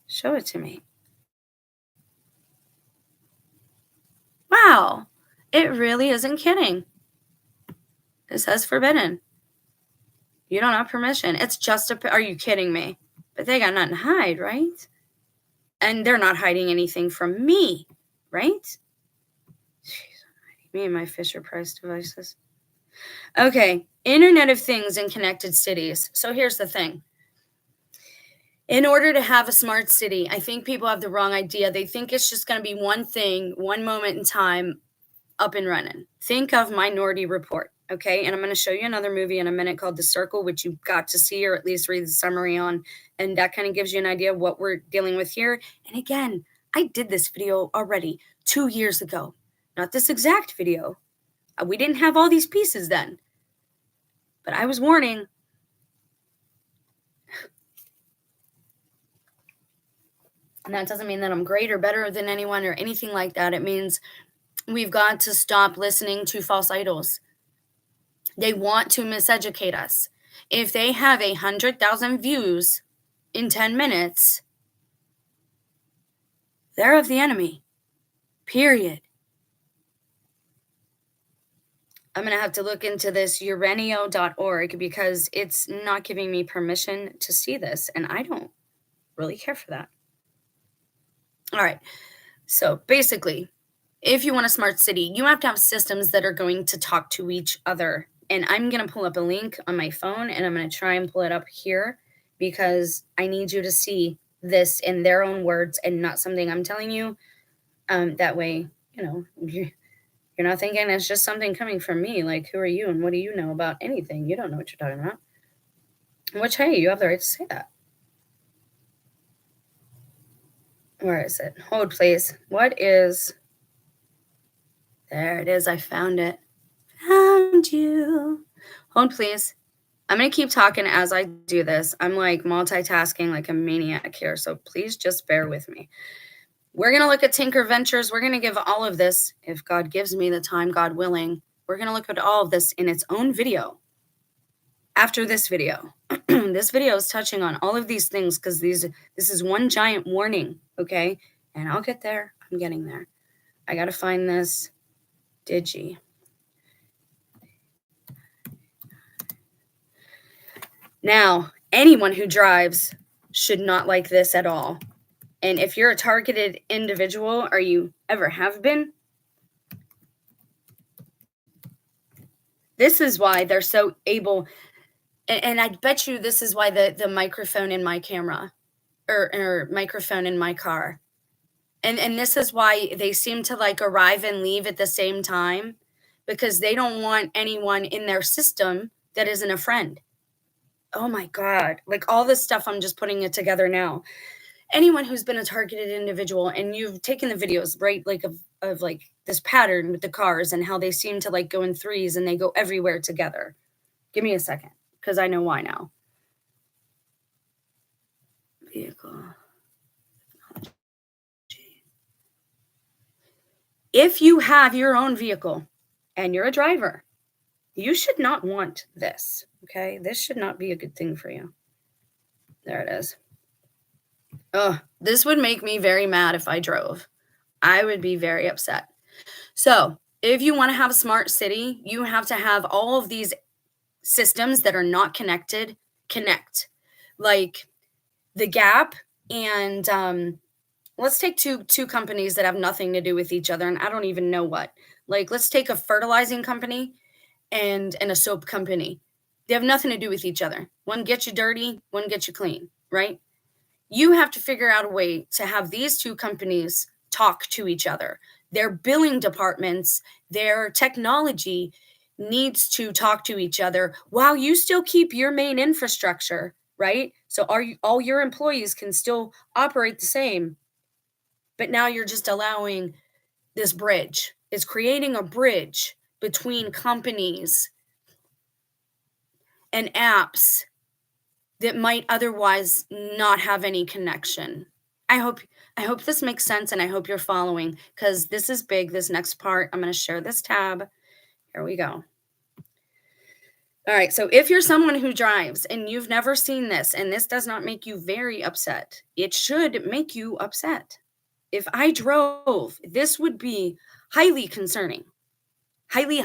A: Show it to me. Wow, it really isn't kidding. It says forbidden. You don't have permission. It's just are you kidding me? But they got nothing to hide, right? And they're not hiding anything from me, right? Jeez, me and my Fisher-Price devices. Okay, Internet of Things in connected cities. So here's the thing. In order to have a smart city, I think people have the wrong idea. They think it's just going to be one thing, one moment in time, up and running. Think of Minority Report, okay? And I'm going to show you another movie in a minute called The Circle, which you've got to see or at least read the summary on. And that kind of gives you an idea of what we're dealing with here. And again, I did this video already 2 years ago. Not this exact video. We didn't have all these pieces then. But I was warning. And that doesn't mean that I'm great or better than anyone or anything like that. It means we've got to stop listening to false idols. They want to miseducate us. If they have 100,000 views in 10 minutes, they're of the enemy. Period. I'm going to have to look into this urenio.org because it's not giving me permission to see this, and I don't really care for that. All right. So basically, if you want a smart city, you have to have systems that are going to talk to each other. And I'm going to pull up a link on my phone, and I'm going to try and pull it up here because I need you to see this in their own words and not something I'm telling you. That way, you're not thinking it's just something coming from me. Like, who are you and what do you know about anything? You don't know what you're talking about. Which, hey, you have the right to say that. Where is it? Hold, please. What is... There it is. I found it. Found you. Hold, please. I'm going to keep talking as I do this. I'm like multitasking like a maniac here, so please just bear with me. We're going to look at Tinker Ventures. We're going to give all of this, if God gives me the time, God willing, we're going to look at all of this in its own video. After this video, this video is touching on all of these things because this is one giant warning, okay? And I'll get there. I'm getting there. I got to find this digi. Now, anyone who drives should not like this at all. And if you're a targeted individual, or you ever have been, this is why they're so able, and I bet you this is why the microphone in my camera or microphone in my car, and this is why they seem to like arrive and leave at the same time, because they don't want anyone in their system that isn't a friend. Oh my God. Like all this stuff, I'm just putting it together now. Anyone who's been a targeted individual and you've taken the videos, right? Like of like this pattern with the cars and how they seem to like go in threes and they go everywhere together. Give me a second, because I know why now. Vehicle. If you have your own vehicle and you're a driver, you should not want this, okay? This should not be a good thing for you. There it is. Oh, this would make me very mad if I drove. I would be very upset. So if you want to have a smart city, you have to have all of these systems that are not connected connect. Like the Gap and let's take two companies that have nothing to do with each other, and I don't even know what. Like let's take a fertilizing company and a soap company. They have nothing to do with each other. One gets you dirty, one gets you clean, right? You have to figure out a way to have these two companies talk to each other. Their billing departments, their technology needs to talk to each other while you still keep your main infrastructure, right? So all your employees can still operate the same, but now you're just allowing this bridge. It's creating a bridge between companies and apps that might otherwise not have any connection. I hope this makes sense, and I hope you're following, because this is big. This next part, I'm going to share this tab. Here we go. All right, so if you're someone who drives and you've never seen this, and this does not make you very upset, it should make you upset. If I drove, this would be highly concerning. Highly,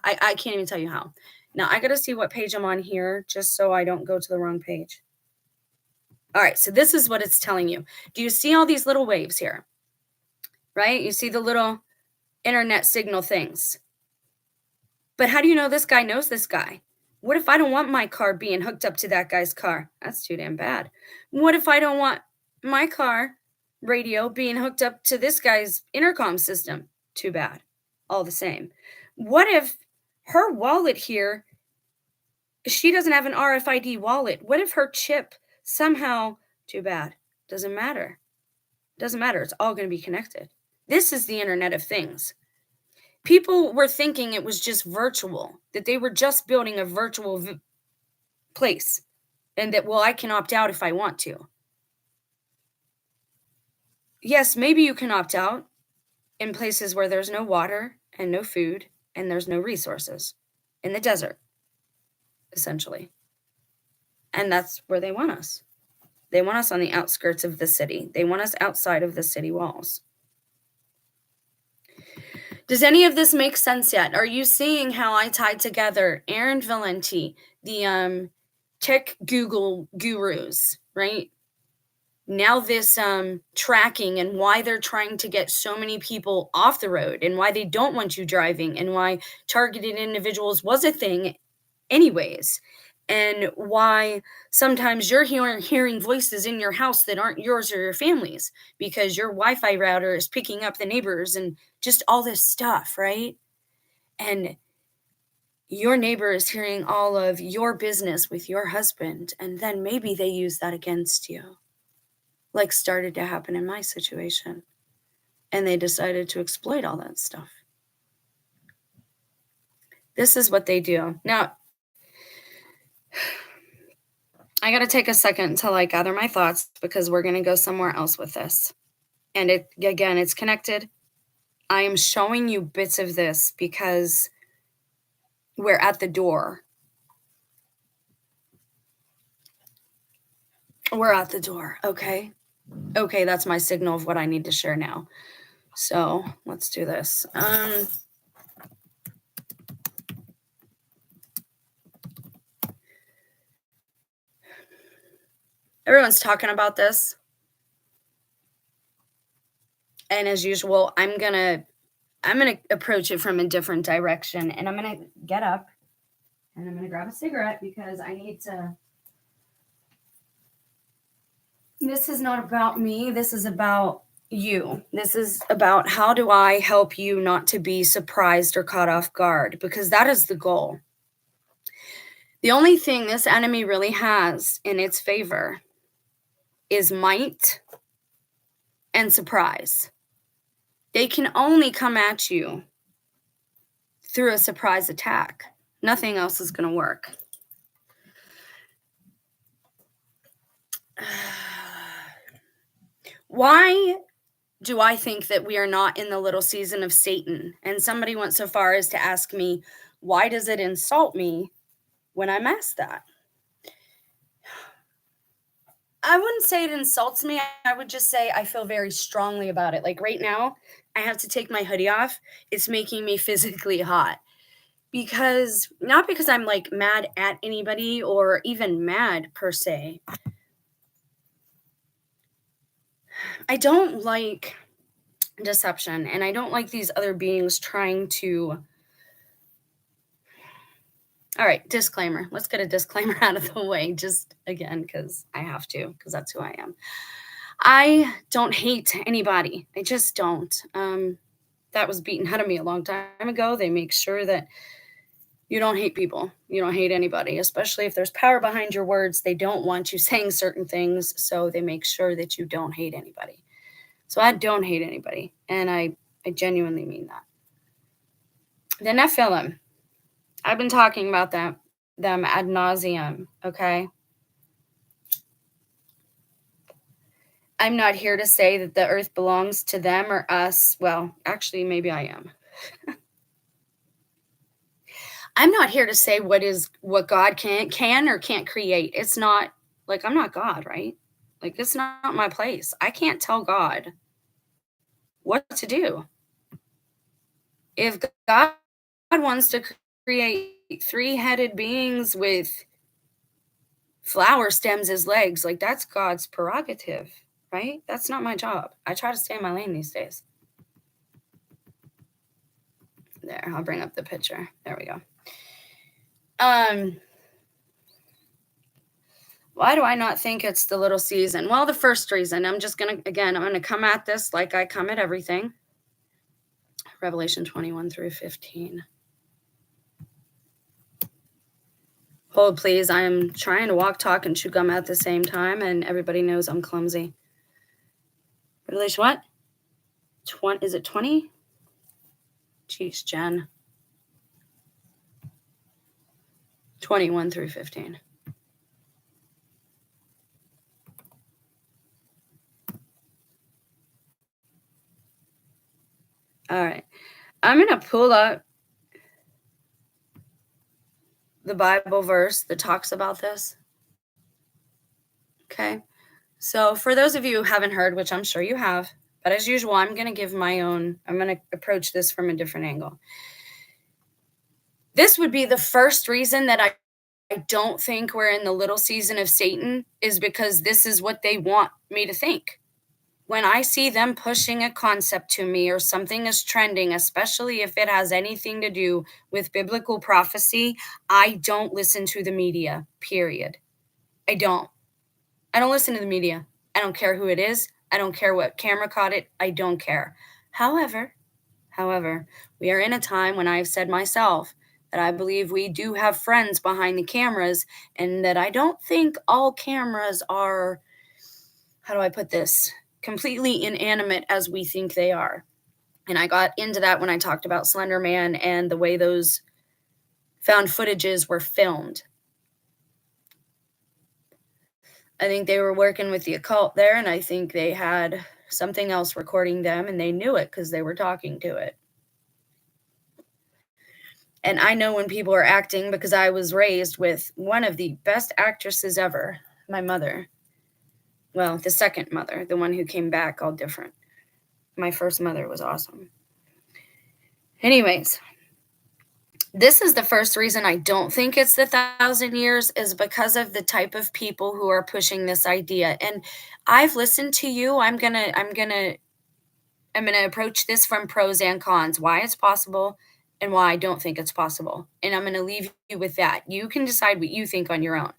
A: I can't even tell you how. Now, I got to see what page I'm on here, just so I don't go to the wrong page. All right, so this is what it's telling you. Do you see all these little waves here? Right? You see the little internet signal things. But how do you know this guy knows this guy? What if I don't want my car being hooked up to that guy's car? That's too damn bad. What if I don't want my car radio being hooked up to this guy's intercom system? Too bad. All the same. What if her wallet here, she doesn't have an RFID wallet? What if her chip somehow, too bad. Doesn't matter. Doesn't matter. It's all going to be connected. This is the Internet of Things. People were thinking it was just virtual, that they were just building a virtual place, and that, well, I can opt out if I want to. Yes, maybe you can opt out in places where there's no water and no food and there's no resources, in the desert, essentially. And that's where they want us. They want us on the outskirts of the city. They want us outside of the city walls. Does any of this make sense yet? Are you seeing how I tied together Erin Valenti, the tech Google gurus, right? Now this tracking, and why they're trying to get so many people off the road, and why they don't want you driving, and why targeted individuals was a thing anyways, and why sometimes you're hearing voices in your house that aren't yours or your family's, because your Wi-Fi router is picking up the neighbors, and just all this stuff, right? And your neighbor is hearing all of your business with your husband, and then maybe they use that against you, like started to happen in my situation, and they decided to exploit all that stuff. This is what they do. Now, I got to take a second until I gather my thoughts, because we're going to go somewhere else with this. And it's connected. I am showing you bits of this because we're at the door. We're at the door, okay? Okay, that's my signal of what I need to share now. So let's do this. Everyone's talking about this. And as usual, I'm gonna approach it from a different direction. And I'm gonna get up and I'm gonna grab a cigarette, because I need to. This is not about me. This is about you. This is about, how do I help you not to be surprised or caught off guard? Because that is the goal. The only thing this enemy really has in its favor is might and surprise. They can only come at you through a surprise attack. Nothing else is going to work. Why do I think that we are not in the little season of Satan? And somebody went so far as to ask me, why does it insult me when I'm asked that? I wouldn't say it insults me. I would just say I feel very strongly about it. Like right now, I have to take my hoodie off. It's making me physically hot. Not because I'm like mad at anybody or even mad per se. I don't like deception, and I don't like these other beings trying to. All right, disclaimer. Let's get a disclaimer out of the way, just again, because I have to, because that's who I am. I don't hate anybody. I just don't. That was beaten out of me a long time ago. They make sure that you don't hate people. You don't hate anybody, especially if there's power behind your words. They don't want you saying certain things, so they make sure that you don't hate anybody. So I don't hate anybody, and I genuinely mean that. The Nephilim. I've been talking about them ad nauseum, okay? I'm not here to say that the earth belongs to them or us. Well, actually, maybe I am. I'm not here to say what God can or can't create. It's not, like, I'm not God, right? Like, it's not my place. I can't tell God what to do. If God wants to create three-headed beings with flower stems as legs, like, that's God's prerogative, right? That's not my job. I try to stay in my lane these days. There, I'll bring up the picture. There we go. Why do I not think it's the little season? Well, the first reason, I'm going to come at this like I come at everything. Revelation 21 through 15. Hold, please. I am trying to walk, talk, and chew gum at the same time, and everybody knows I'm clumsy. Revelation what? Is it 20? Jeez, Jen. 21 through 15. All right. I'm going to pull up the Bible verse that talks about this. Okay. So for those of you who haven't heard, which I'm sure you have, but as usual, I'm going to give my own, I'm going to approach this from a different angle. This would be the first reason that I don't think we're in the little season of Satan, is because this is what they want me to think. When I see them pushing a concept to me or something is trending, especially if it has anything to do with biblical prophecy, I don't listen to the media, period. I don't listen to the media. I don't care who it is. I don't care what camera caught it. I don't care. However, we are in a time when I've said myself that I believe we do have friends behind the cameras, and that I don't think all cameras are, how do I put this, completely inanimate as we think they are. And I got into that when I talked about Slender Man and the way those found footages were filmed. I think they were working with the occult there, and I think they had something else recording them, and they knew it because they were talking to it. And I know when people are acting, because I was raised with one of the best actresses ever, my mother. Well, the second mother, the one who came back all different. My first mother was awesome. Anyways, this is the first reason I don't think it's the 1,000 years, is because of the type of people who are pushing this idea. And I've listened to you. I'm gonna approach this from pros and cons, why it's possible and why I don't think it's possible. And I'm gonna leave you with that. You can decide what you think on your own.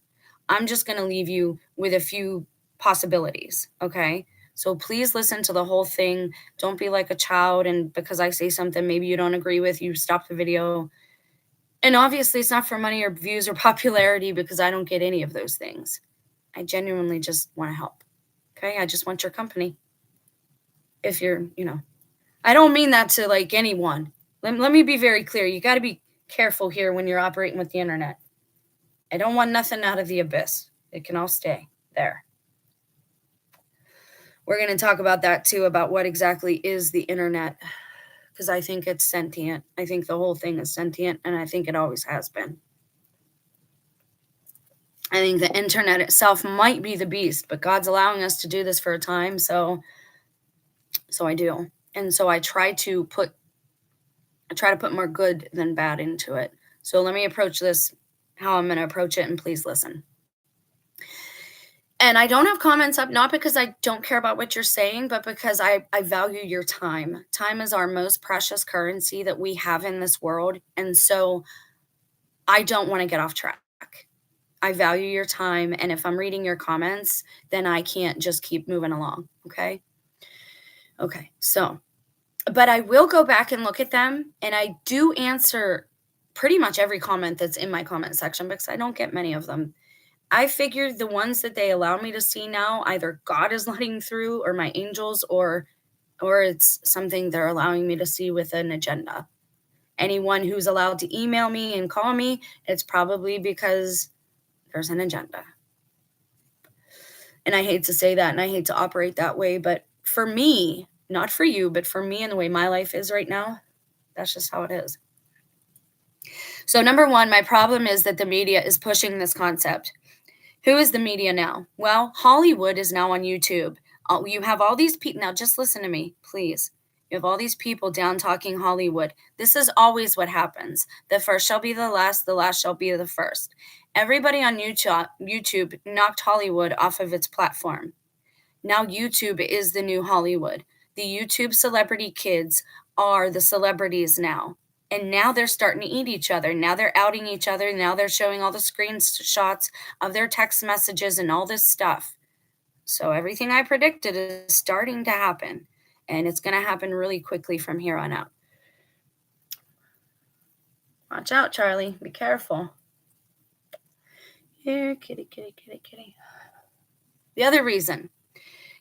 A: I'm just gonna leave you with a few possibilities, okay? So please listen to the whole thing. Don't be like a child, and because I say something maybe you don't agree with, you stop the video. And obviously it's not for money or views or popularity, because I don't get any of those things. I genuinely just want to help. Okay? I just want your company. If you're, I don't mean that to like anyone. Let me be very clear. You got to be careful here when you're operating with the internet. I don't want nothing out of the abyss. It can all stay there. We're going to talk about that too, about what exactly is the internet, because I think it's sentient. I think the whole thing is sentient, and I think it always has been. I think the internet itself might be the beast, but God's allowing us to do this for a time, so I do. And so I try to put more good than bad into it. So let me approach this how I'm going to approach it, and please listen. And I don't have comments up, not because I don't care about what you're saying, but because I value your time. Time is our most precious currency that we have in this world. And so I don't want to get off track. I value your time. And if I'm reading your comments, then I can't just keep moving along. Okay. So, but I will go back and look at them. And I do answer pretty much every comment that's in my comment section, because I don't get many of them. I figured the ones that they allow me to see now, either God is letting through, or my angels, or it's something they're allowing me to see with an agenda. Anyone who's allowed to email me and call me, it's probably because there's an agenda. And I hate to say that, and I hate to operate that way, but for me, not for you, but for me and the way my life is right now, that's just how it is. So number one, my problem is that the media is pushing this concept. Who is the media now? Well, Hollywood is now on YouTube. You have all these people. Now, just listen to me, please. You have all these people down talking Hollywood. This is always what happens. The first shall be the last shall be the first. Everybody on YouTube knocked Hollywood off of its platform. Now YouTube is the new Hollywood. The YouTube celebrity kids are the celebrities now. And now they're starting to eat each other. Now they're outing each other. Now they're showing all the screenshots of their text messages and all this stuff. So everything I predicted is starting to happen. And it's going to happen really quickly from here on out. Watch out, Charlie. Be careful. Here, kitty, kitty, kitty, kitty. The other reason.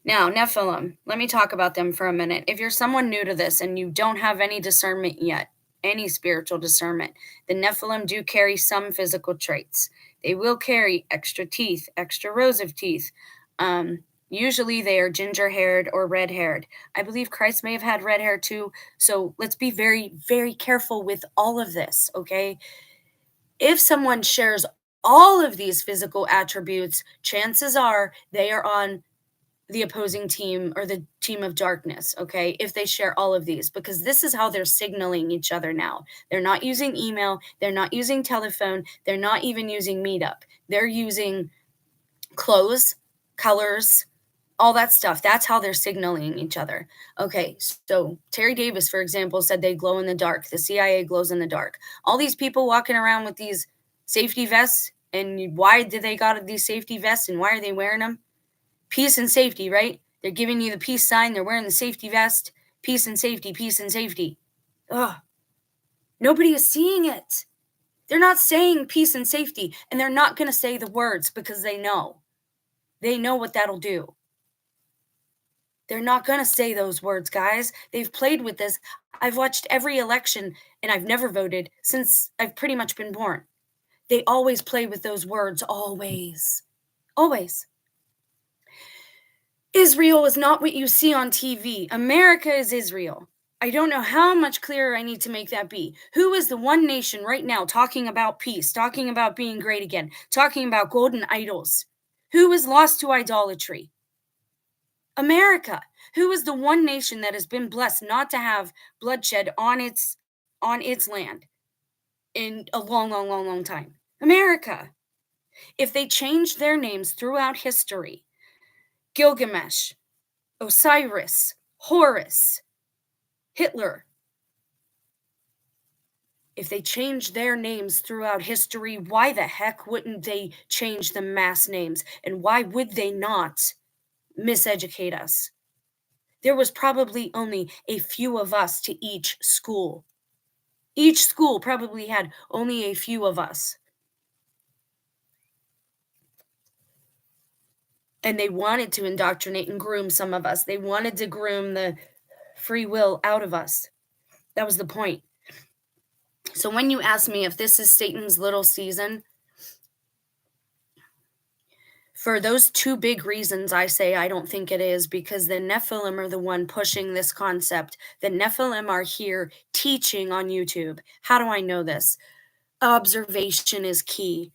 A: Now, Nephilim. Let me talk about them for a minute. If you're someone new to this and you don't have any discernment yet, any spiritual discernment. The Nephilim do carry some physical traits. They will carry extra teeth, extra rows of teeth. Usually they are ginger-haired or red-haired. I believe Christ may have had red hair too. So let's be very, very careful with all of this, okay? If someone shares all of these physical attributes, chances are they are on the opposing team or the team of darkness, okay? If they share all of these, because this is how they're signaling each other now. They're not using email, they're not using telephone, they're not even using Meetup. They're using clothes, colors, all that stuff. That's how they're signaling each other. Okay, so Terry Davis, for example, said they glow in the dark. The CIA glows in the dark. All these people walking around with these safety vests, and why did they got these safety vests and why are they wearing them? Peace and safety, right? They're giving you the peace sign. They're wearing the safety vest. Peace and safety, peace and safety. Ugh. Nobody is seeing it. They're not saying peace and safety, and they're not going to say the words because they know. They know what that'll do. They're not going to say those words, guys. They've played with this. I've watched every election, and I've never voted since I've pretty much been born. They always play with those words, always. Always. Israel is not what you see on TV. America is Israel. I don't know how much clearer I need to make that be. Who is the one nation right now talking about peace, talking about being great again, talking about golden idols? Who is lost to idolatry? America. Who is the one nation that has been blessed not to have bloodshed on its land in a long time? America. If they changed their names throughout history, Gilgamesh, Osiris, Horus, Hitler, if they changed their names throughout history, why the heck wouldn't they change the mass names? And why would they not miseducate us? There was probably only a few of us to each school. Each school probably had only a few of us. And they wanted to indoctrinate and groom some of us. They wanted to groom the free will out of us. That was the point. So when you ask me if this is Satan's little season, for those two big reasons, I say I don't think it is, because the Nephilim are the one pushing this concept. The Nephilim are here teaching on YouTube. How do I know this? Observation is key.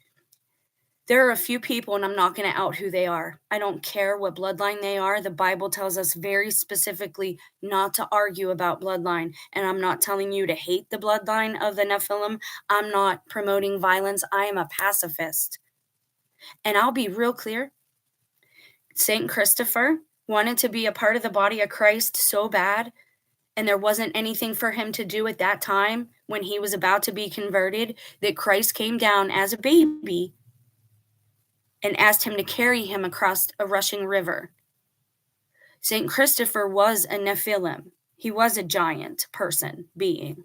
A: There are a few people, and I'm not going to out who they are. I don't care what bloodline they are. The Bible tells us very specifically not to argue about bloodline. And I'm not telling you to hate the bloodline of the Nephilim. I'm not promoting violence. I am a pacifist. And I'll be real clear. Saint Christopher wanted to be a part of the body of Christ so bad, and there wasn't anything for him to do at that time when he was about to be converted, that Christ came down as a baby and asked him to carry him across a rushing river. Saint Christopher was a Nephilim. He was a giant person, being.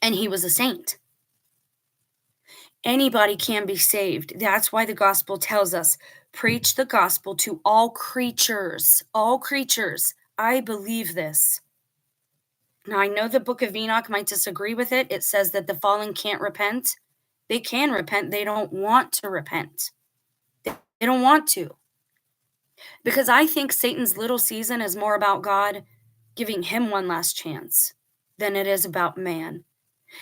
A: And he was a saint. Anybody can be saved. That's why the gospel tells us, preach the gospel to all creatures. All creatures. I believe this. Now, I know the book of Enoch might disagree with it. It says that the fallen can't repent. They can repent. They don't want to repent. They don't want to. Because I think Satan's little season is more about God giving him one last chance than it is about man.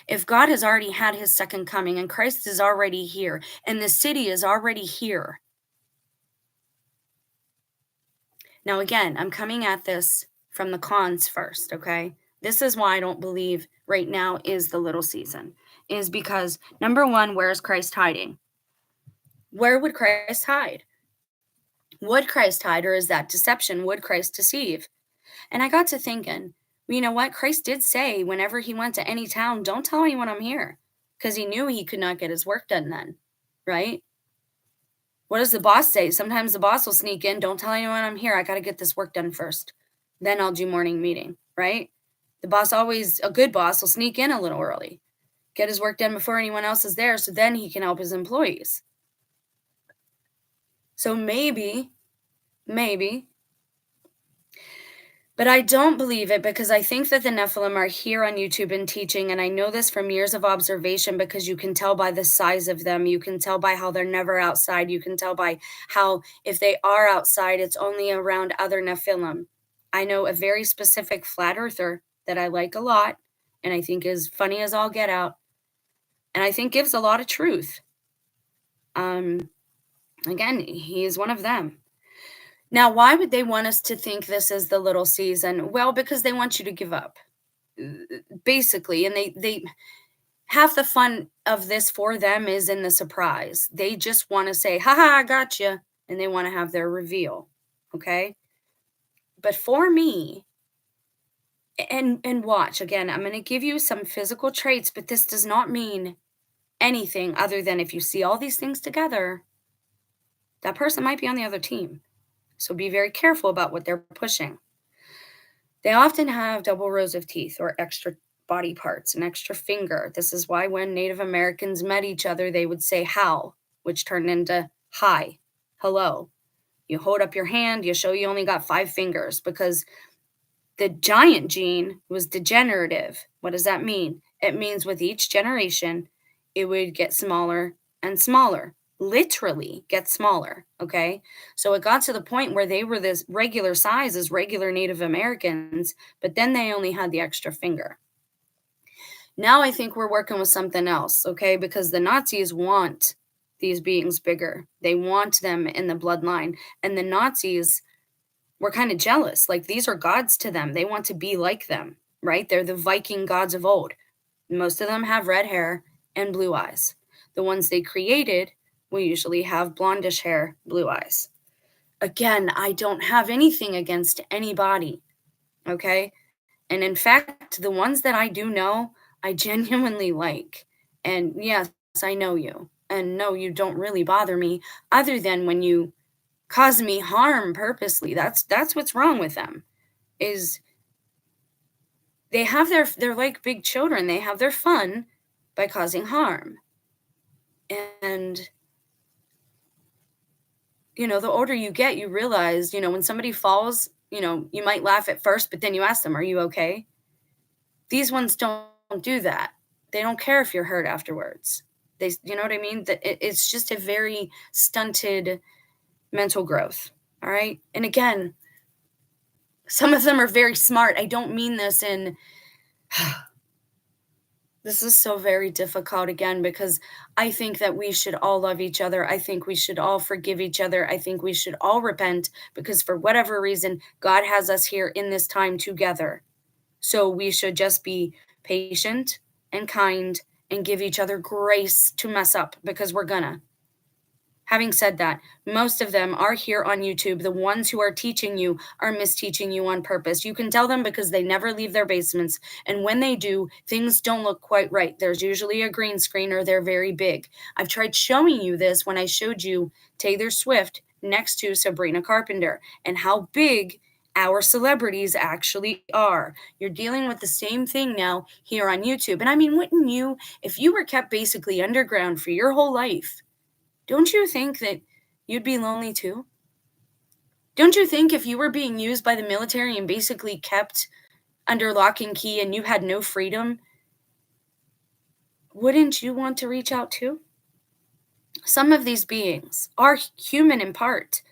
A: If God has already had his second coming and Christ is already here and the city is already here. Now, again, I'm coming at this from the cons first, okay? This is why I don't believe right now is the little season, is because, number one, where is Christ hiding? Where would Christ hide? Would Christ hide, or is that deception? Would Christ deceive? And I got to thinking, well, you know what? Christ did say whenever he went to any town, don't tell anyone I'm here, because he knew he could not get his work done then, right? What does the boss say? Sometimes the boss will sneak in, don't tell anyone I'm here. I got to get this work done first. Then I'll do morning meeting, right? The boss always, a good boss, will sneak in a little early, get his work done before anyone else is there, so then he can help his employees. So maybe, but But I don't believe it because I think that the Nephilim are here on YouTube and teaching, and I know this from years of observation because you can tell by the size of them. You can tell by how they're never outside. You can tell by how, if they are outside, it's only around other Nephilim. I know a very specific flat earther that I like a lot and I think is funny as all get out, and I think gives a lot of truth. Again, he is one of them. Now, why would they want us to think this is the little season? Well, because they want you to give up, basically. And they half the fun of this for them is in the surprise. They just want to say, haha, I got you. And they want to have their reveal. Okay. But for me, and watch again, I'm going to give you some physical traits, but this does not mean anything other than if you see all these things together, that person might be on the other team. So be very careful about what they're pushing. They often have double rows of teeth or extra body parts, an extra finger. This is why when Native Americans met each other, they would say how, which turned into hi, hello. You hold up your hand, you show you only got 5 fingers because the giant gene was degenerative. What does that mean? It means with each generation, it would get smaller and smaller. Literally get smaller, okay? So it got to the point where they were this regular size as regular Native Americans, but then they only had the extra finger. Now I think we're working with something else, okay? Because the Nazis want these beings bigger. They want them in the bloodline. And the Nazis were kind of jealous. Like, these are gods to them. They want to be like them, right? They're the Viking gods of old. Most of them have red hair and blue eyes. The ones they created will usually have blondish hair, blue eyes. Again, I don't have anything against anybody, okay? And in fact, the ones that I do know, I genuinely like. And yes, I know you. And no, you don't really bother me other than when you cause me harm purposely. That's what's wrong with them. Is they have they're like big children. They have their fun by causing harm. And the older you get, you realize, when somebody falls, you might laugh at first, but then you ask them, "Are you okay?" These ones don't do that. They don't care if you're hurt afterwards. You know what I mean? It's just a very stunted mental growth. All right. And again, some of them are very smart. I don't mean this in, this is so very difficult again, because I think that we should all love each other. I think we should all forgive each other. I think we should all repent because for whatever reason, God has us here in this time together. So we should just be patient and kind and give each other grace to mess up because we're gonna. Having said that, most of them are here on YouTube. The ones who are teaching you are misteaching you on purpose. You can tell them because they never leave their basements. And when they do, things don't look quite right. There's usually a green screen or they're very big. I've tried showing you this when I showed you Taylor Swift next to Sabrina Carpenter and how big our celebrities actually are. You're dealing with the same thing now here on YouTube. And I mean, wouldn't you, if you were kept basically underground for your whole life, don't you think that you'd be lonely too? Don't you think if you were being used by the military and basically kept under lock and key and you had no freedom, wouldn't you want to reach out too? Some of these beings are human in part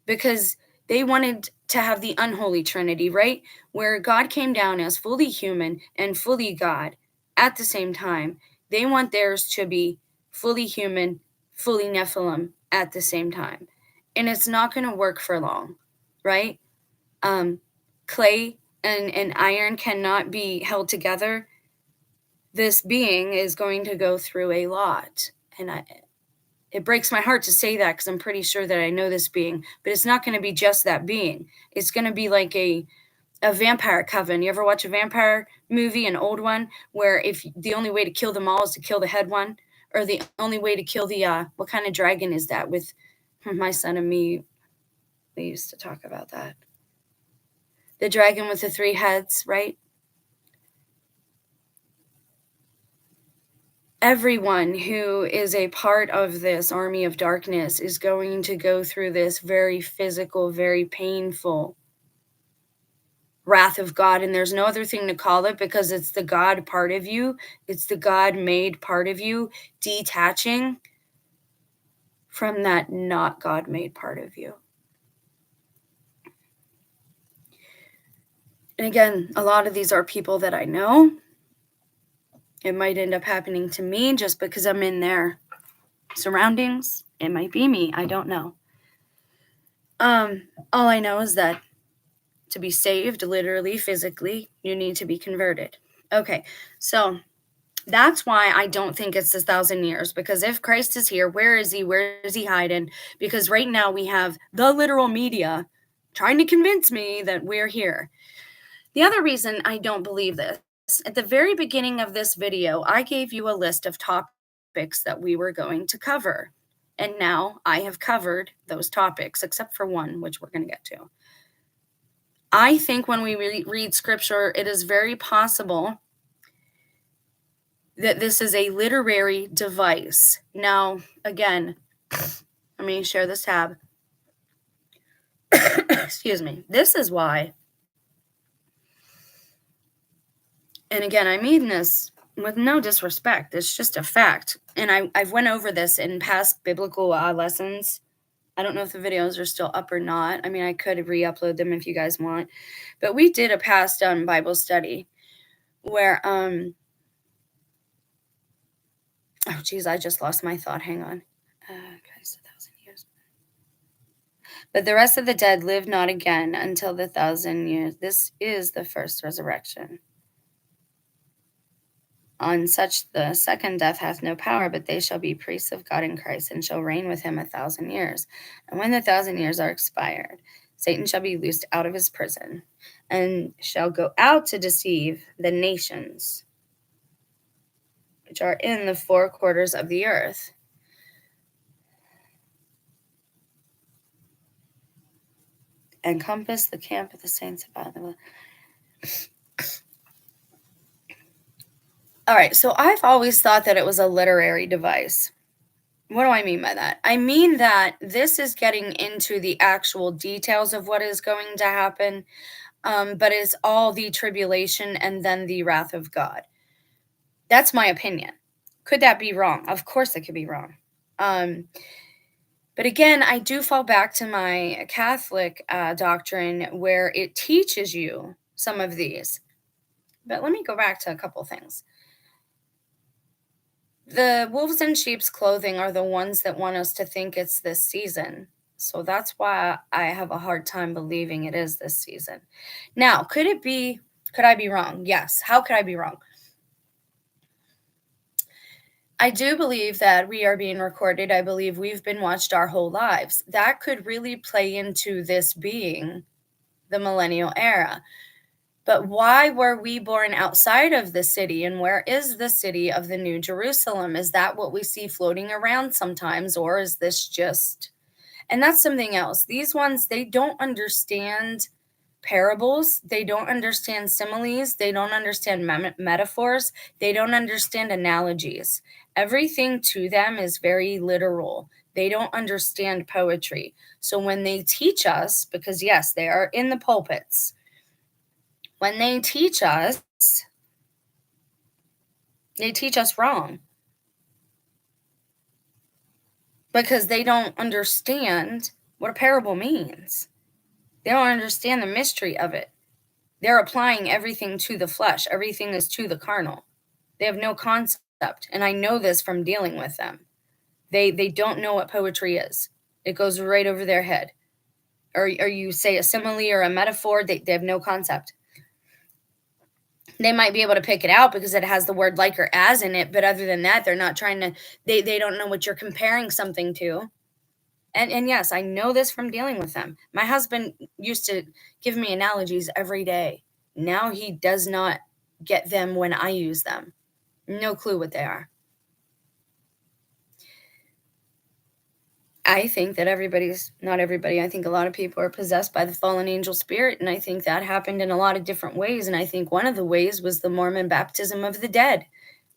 A: because they wanted to have the unholy trinity, right? Where God came down as fully human and fully God at the same time. They want theirs to be fully human, fully Nephilim at the same time. And it's not going to work for long, right? Clay and iron cannot be held together. This being is going to go through a lot. And it breaks my heart to say that because I'm pretty sure that I know this being, but it's not going to be just that being. It's going to be like a vampire coven. You ever watch a vampire movie, an old one, where if the only way to kill them all is to kill the head one, or the only way to kill the, what kind of dragon is that? With my son and me, we used to talk about that. The dragon with the 3 heads, right? Everyone who is a part of this army of darkness is going to go through this very physical, very painful wrath of God, and there's no other thing to call it because it's the God part of you. It's the God-made part of you detaching from that not God-made part of you. And again, a lot of these are people that I know. It might end up happening to me just because I'm in their surroundings. It might be me. I don't know. All I know is that to be saved, literally, physically, you need to be converted. Okay, so that's why I don't think it's 1,000 years, because if Christ is here, where is he? Where is he hiding? Because right now we have the literal media trying to convince me that we're here. The other reason I don't believe this, at the very beginning of this video, I gave you a list of topics that we were going to cover. And now I have covered those topics, except for one, which we're going to get to. I think when we read scripture, it is very possible that this is a literary device. Now, again, let me share this tab. Excuse me. This is why, and again, I mean this with no disrespect. It's just a fact. And I've went over this in past biblical lessons. I don't know if the videos are still up or not. I mean, I could re-upload them if you guys want. But we did a past Bible study where, oh, geez, I just lost my thought. Hang on. Christ, 1,000 years. But the rest of the dead live not again until the 1,000 years. This is the first resurrection. On such the second death hath no power, but they shall be priests of God in Christ, and shall reign with him 1,000 years. And when the 1,000 years are expired, Satan shall be loosed out of his prison, and shall go out to deceive the nations which are in the four quarters of the earth. And compass the camp of the saints about them. All right, so I've always thought that it was a literary device. What do I mean by that? I mean that this is getting into the actual details of what is going to happen, but it's all the tribulation and then the wrath of God. That's my opinion. Could that be wrong? Of course it could be wrong. But again, I do fall back to my Catholic doctrine where it teaches you some of these. But let me go back to a couple things. The wolves in sheep's clothing are the ones that want us to think it's this season. So that's why I have a hard time believing it is this season. Now, could I be wrong? Yes. How could I be wrong? I do believe that we are being recorded. I believe we've been watched our whole lives. That could really play into this being the millennial era. But why were we born outside of the city? And where is the city of the New Jerusalem? Is that what we see floating around sometimes? Or is this just... And that's something else. These ones, they don't understand parables. They don't understand similes. They don't understand metaphors. They don't understand analogies. Everything to them is very literal. They don't understand poetry. So when they teach us, because yes, they are in the pulpits, when they teach us wrong. Because they don't understand what a parable means. They don't understand the mystery of it. They're applying everything to the flesh. Everything is to the carnal. They have no concept. And I know this from dealing with them. They don't know what poetry is. It goes right over their head. Or you say a simile or a metaphor, they have no concept. They might be able to pick it out because it has the word like or as in it, but other than that, they're not trying to, they don't know what you're comparing something to. And yes, I know this from dealing with them. My husband used to give me analogies every day. Now he does not get them when I use them. No clue what they are. I think that not everybody, I think a lot of people are possessed by the fallen angel spirit, and I think that happened in a lot of different ways, and I think one of the ways was the Mormon baptism of the dead.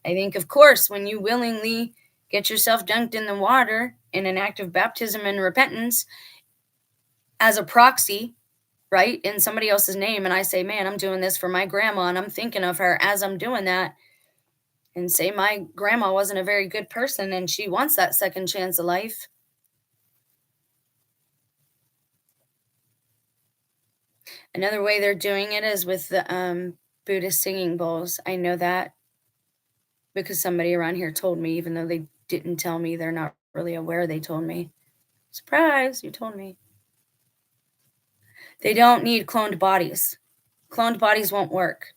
A: I think, of course, when you willingly get yourself dunked in the water in an act of baptism and repentance as a proxy right? In somebody else's name, and I say, man, I'm doing this for my grandma, and I'm thinking of her as I'm doing that. And say my grandma wasn't a very good person and she wants that second chance of life. Another way they're doing it is with the Buddhist singing bowls. I know that because somebody around here told me, even though they didn't tell me, they're not really aware they told me. Surprise, you told me. They don't need cloned bodies. Cloned bodies won't work.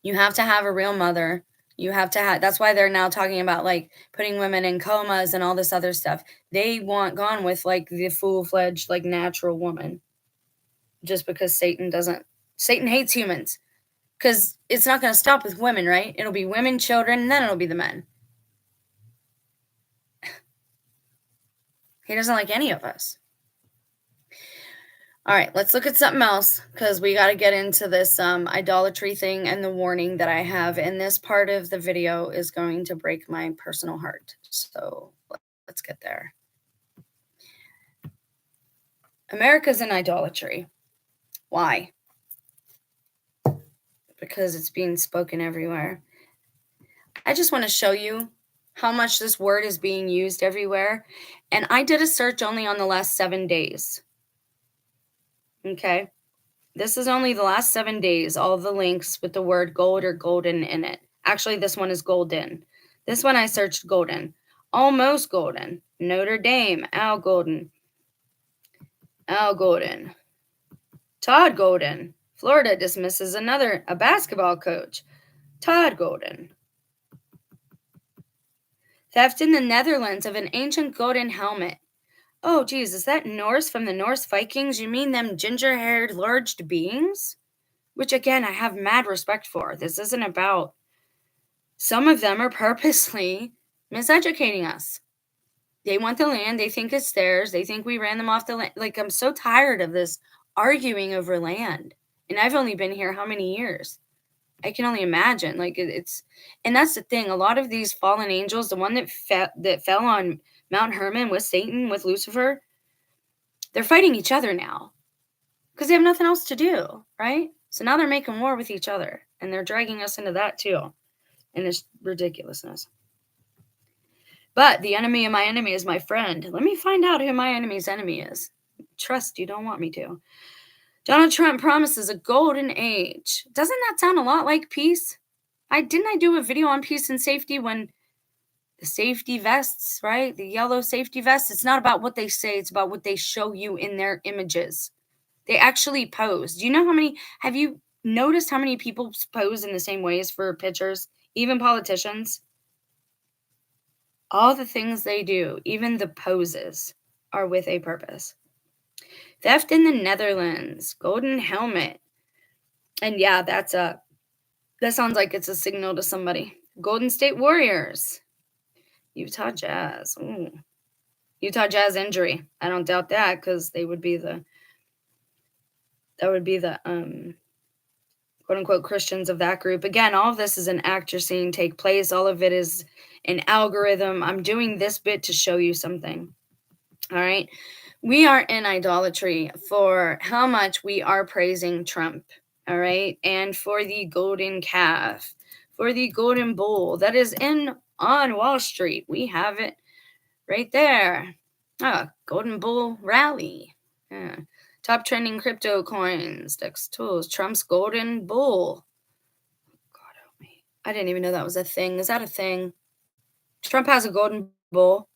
A: You have to have a real mother. You have to have, that's why they're now talking about like putting women in comas and all this other stuff. They want gone with like the full-fledged, like natural woman. Just because Satan hates humans. Because it's not going to stop with women, right? It'll be women, children, and then it'll be the men. He doesn't like any of us. All right, let's look at something else because we got to get into this idolatry thing and the warning that I have. And this part of the video is going to break my personal heart. So let's get there. America's in idolatry. Why? Because it's being spoken everywhere. I just want to show you how much this word is being used everywhere. And I did a search only on the last 7 days. Okay. This is only the last 7 days, all the links with the word gold or golden in it. Actually, this one is golden. This one I searched golden. Almost golden. Notre Dame, Al Golden. Al Golden. Todd Golden. Florida dismisses a basketball coach. Todd Golden. Theft in the Netherlands of an ancient golden helmet. Oh, geez, is that Norse from the Norse Vikings? You mean them ginger-haired, larged beings? Which, again, I have mad respect for. This isn't about... Some of them are purposely miseducating us. They want the land. They think it's theirs. They think we ran them off the land. Like, I'm so tired of this arguing over land. And I've only been here how many years? I can only imagine. Like, it's... And that's the thing. A lot of these fallen angels, the one that fell on Mount Hermon with Satan, with Lucifer, they're fighting each other now because they have nothing else to do, right? So now they're making war with each other, and they're dragging us into that too, and it's ridiculousness. But the enemy of my enemy is my friend. Let me find out who my enemy's enemy is. Trust you don't want me to. Donald Trump promises a golden age. Doesn't that sound a lot like peace? Didn't I do a video on peace and safety when the safety vests, right? The yellow safety vests. It's not about what they say. It's about what they show you in their images. They actually pose. Do you know have you noticed how many people pose in the same ways for pictures? Even politicians? All the things they do, even the poses, are with a purpose. Theft in the Netherlands. Golden helmet. And yeah, that sounds like it's a signal to somebody. Golden State Warriors. Utah Jazz. Ooh. Utah Jazz injury. I don't doubt that because that would be the quote unquote Christians of that group. Again, all of this is an act you're seeing take place. All of it is an algorithm. I'm doing this bit to show you something. All right. We are in idolatry for how much we are praising Trump. All right. And for the golden calf, for the golden bull that is on Wall Street. We have it right there. Golden bull rally. Yeah. Top trending crypto coins, DEX tools, Trump's golden bull. God help me. I didn't even know that was a thing. Is that a thing? Trump has a golden bull.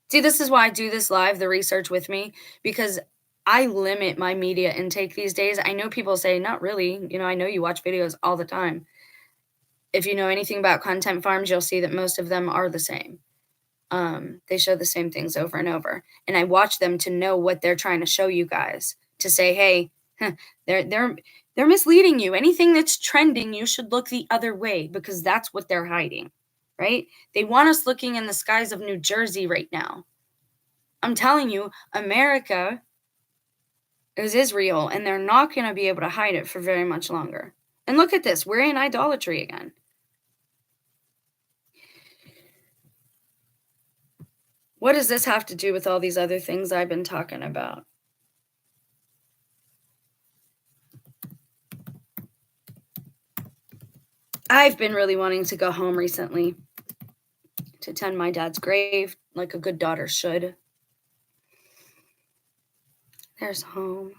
A: See, this is why I do this live, the research with me, because I limit my media intake these days. I know people say, not really. I know you watch videos all the time. If you know anything about content farms, you'll see that most of them are the same. They show the same things over and over. And I watch them to know what they're trying to show you guys. To say, hey, they're misleading you. Anything that's trending, you should look the other way because that's what they're hiding, right? They want us looking in the skies of New Jersey right now. I'm telling you, America is Israel, and they're not going to be able to hide it for very much longer. And look at this. We're in idolatry again. What does this have to do with all these other things I've been talking about? I've been really wanting to go home recently to attend my dad's grave like a good daughter should. There's home.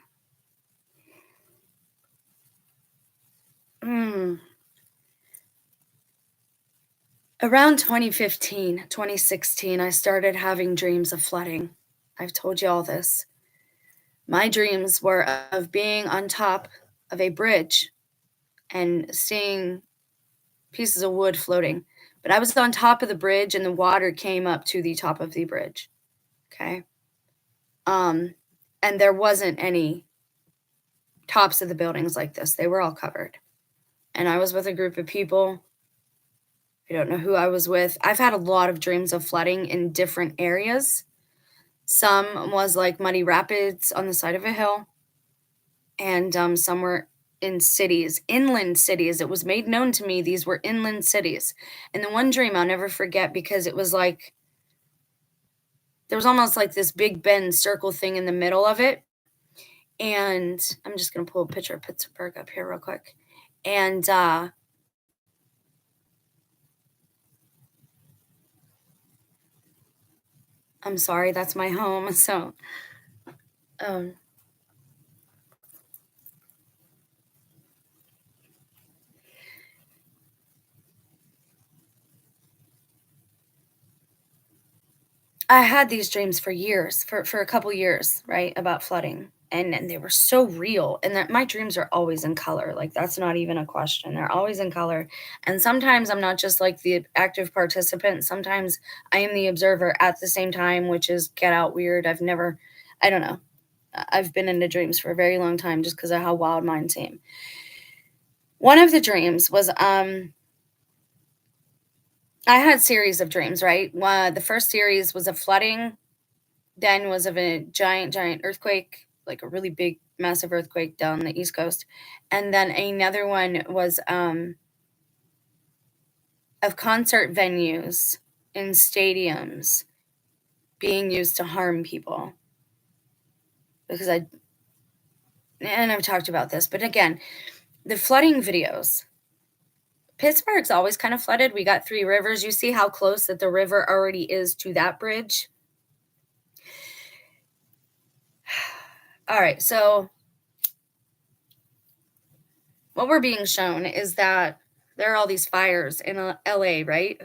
A: Around 2015, 2016, I started having dreams of flooding. I've told you all this. My dreams were of being on top of a bridge and seeing pieces of wood floating. But I was on top of the bridge and the water came up to the top of the bridge. Okay. And there wasn't any tops of the buildings like this. They were all covered. And I was with a group of people. I don't know who I was with. I've had a lot of dreams of flooding in different areas. Some was like muddy rapids on the side of a hill. And some were in cities, inland cities. It was made known to me these were inland cities. And the one dream I'll never forget because it was like, there was almost like this Big Bend circle thing in the middle of it. And I'm just going to pull a picture of Pittsburgh up here real quick. And I'm sorry, that's my home. So, I had these dreams for years, for a couple years, right, about flooding, and they were so real, and that my dreams are always in color, like, that's not even a question, they're always in color, and sometimes I'm not just, like, the active participant, sometimes I am the observer at the same time, which is get out weird. I don't know. I've been into dreams for a very long time just because of how wild mine seem. One of the dreams was, I had a series of dreams, right? The first series was of flooding, then was of a giant earthquake, like a really big, massive earthquake down the East Coast. And then another one was of concert venues in stadiums being used to harm people. Because I've talked about this, but again, the flooding videos. Pittsburgh's always kind of flooded. We got 3 rivers. You see how close that the river already is to that bridge? All right, so what we're being shown is that there are all these fires in LA, right?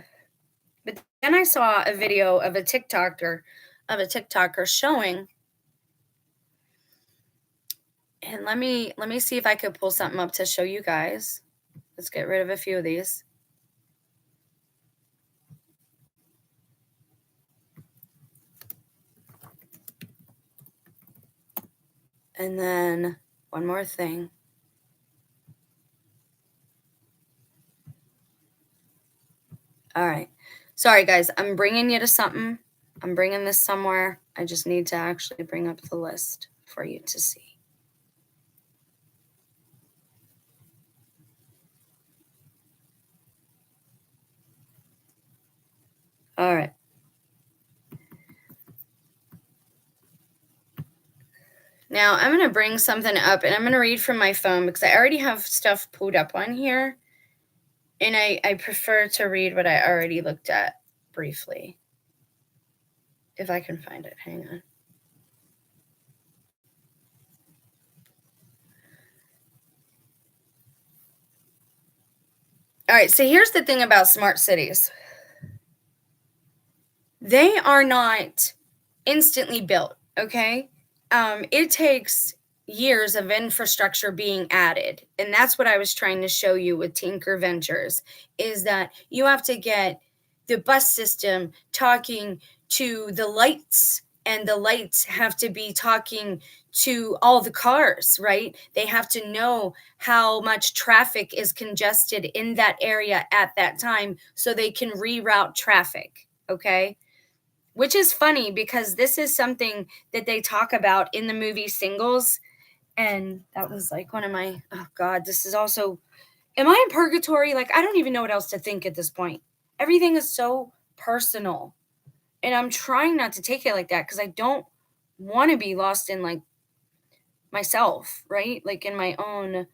A: But then I saw a video of a TikToker showing, and let me see if I could pull something up to show you guys. Let's get rid of a few of these. And then one more thing. All right. Sorry, guys. I'm bringing you to something. I'm bringing this somewhere. I just need to actually bring up the list for you to see. All right. Now, I'm going to bring something up, and I'm going to read from my phone because I already have stuff pulled up on here. And I prefer to read what I already looked at briefly. If I can find it. Hang on. All right, so here's the thing about smart cities. They are not instantly built, okay? It takes years of infrastructure being added. And that's what I was trying to show you with Tinker Ventures, is that you have to get the bus system talking to the lights, and the lights have to be talking to all the cars, right? They have to know how much traffic is congested in that area at that time so they can reroute traffic, okay? Which is funny because this is something that they talk about in the movie Singles. And that was like one of my, oh God, this is also, am I in purgatory? Like, I don't even know what else to think at this point. Everything is so personal. And I'm trying not to take it like that because I don't want to be lost in like myself, right? Like in my own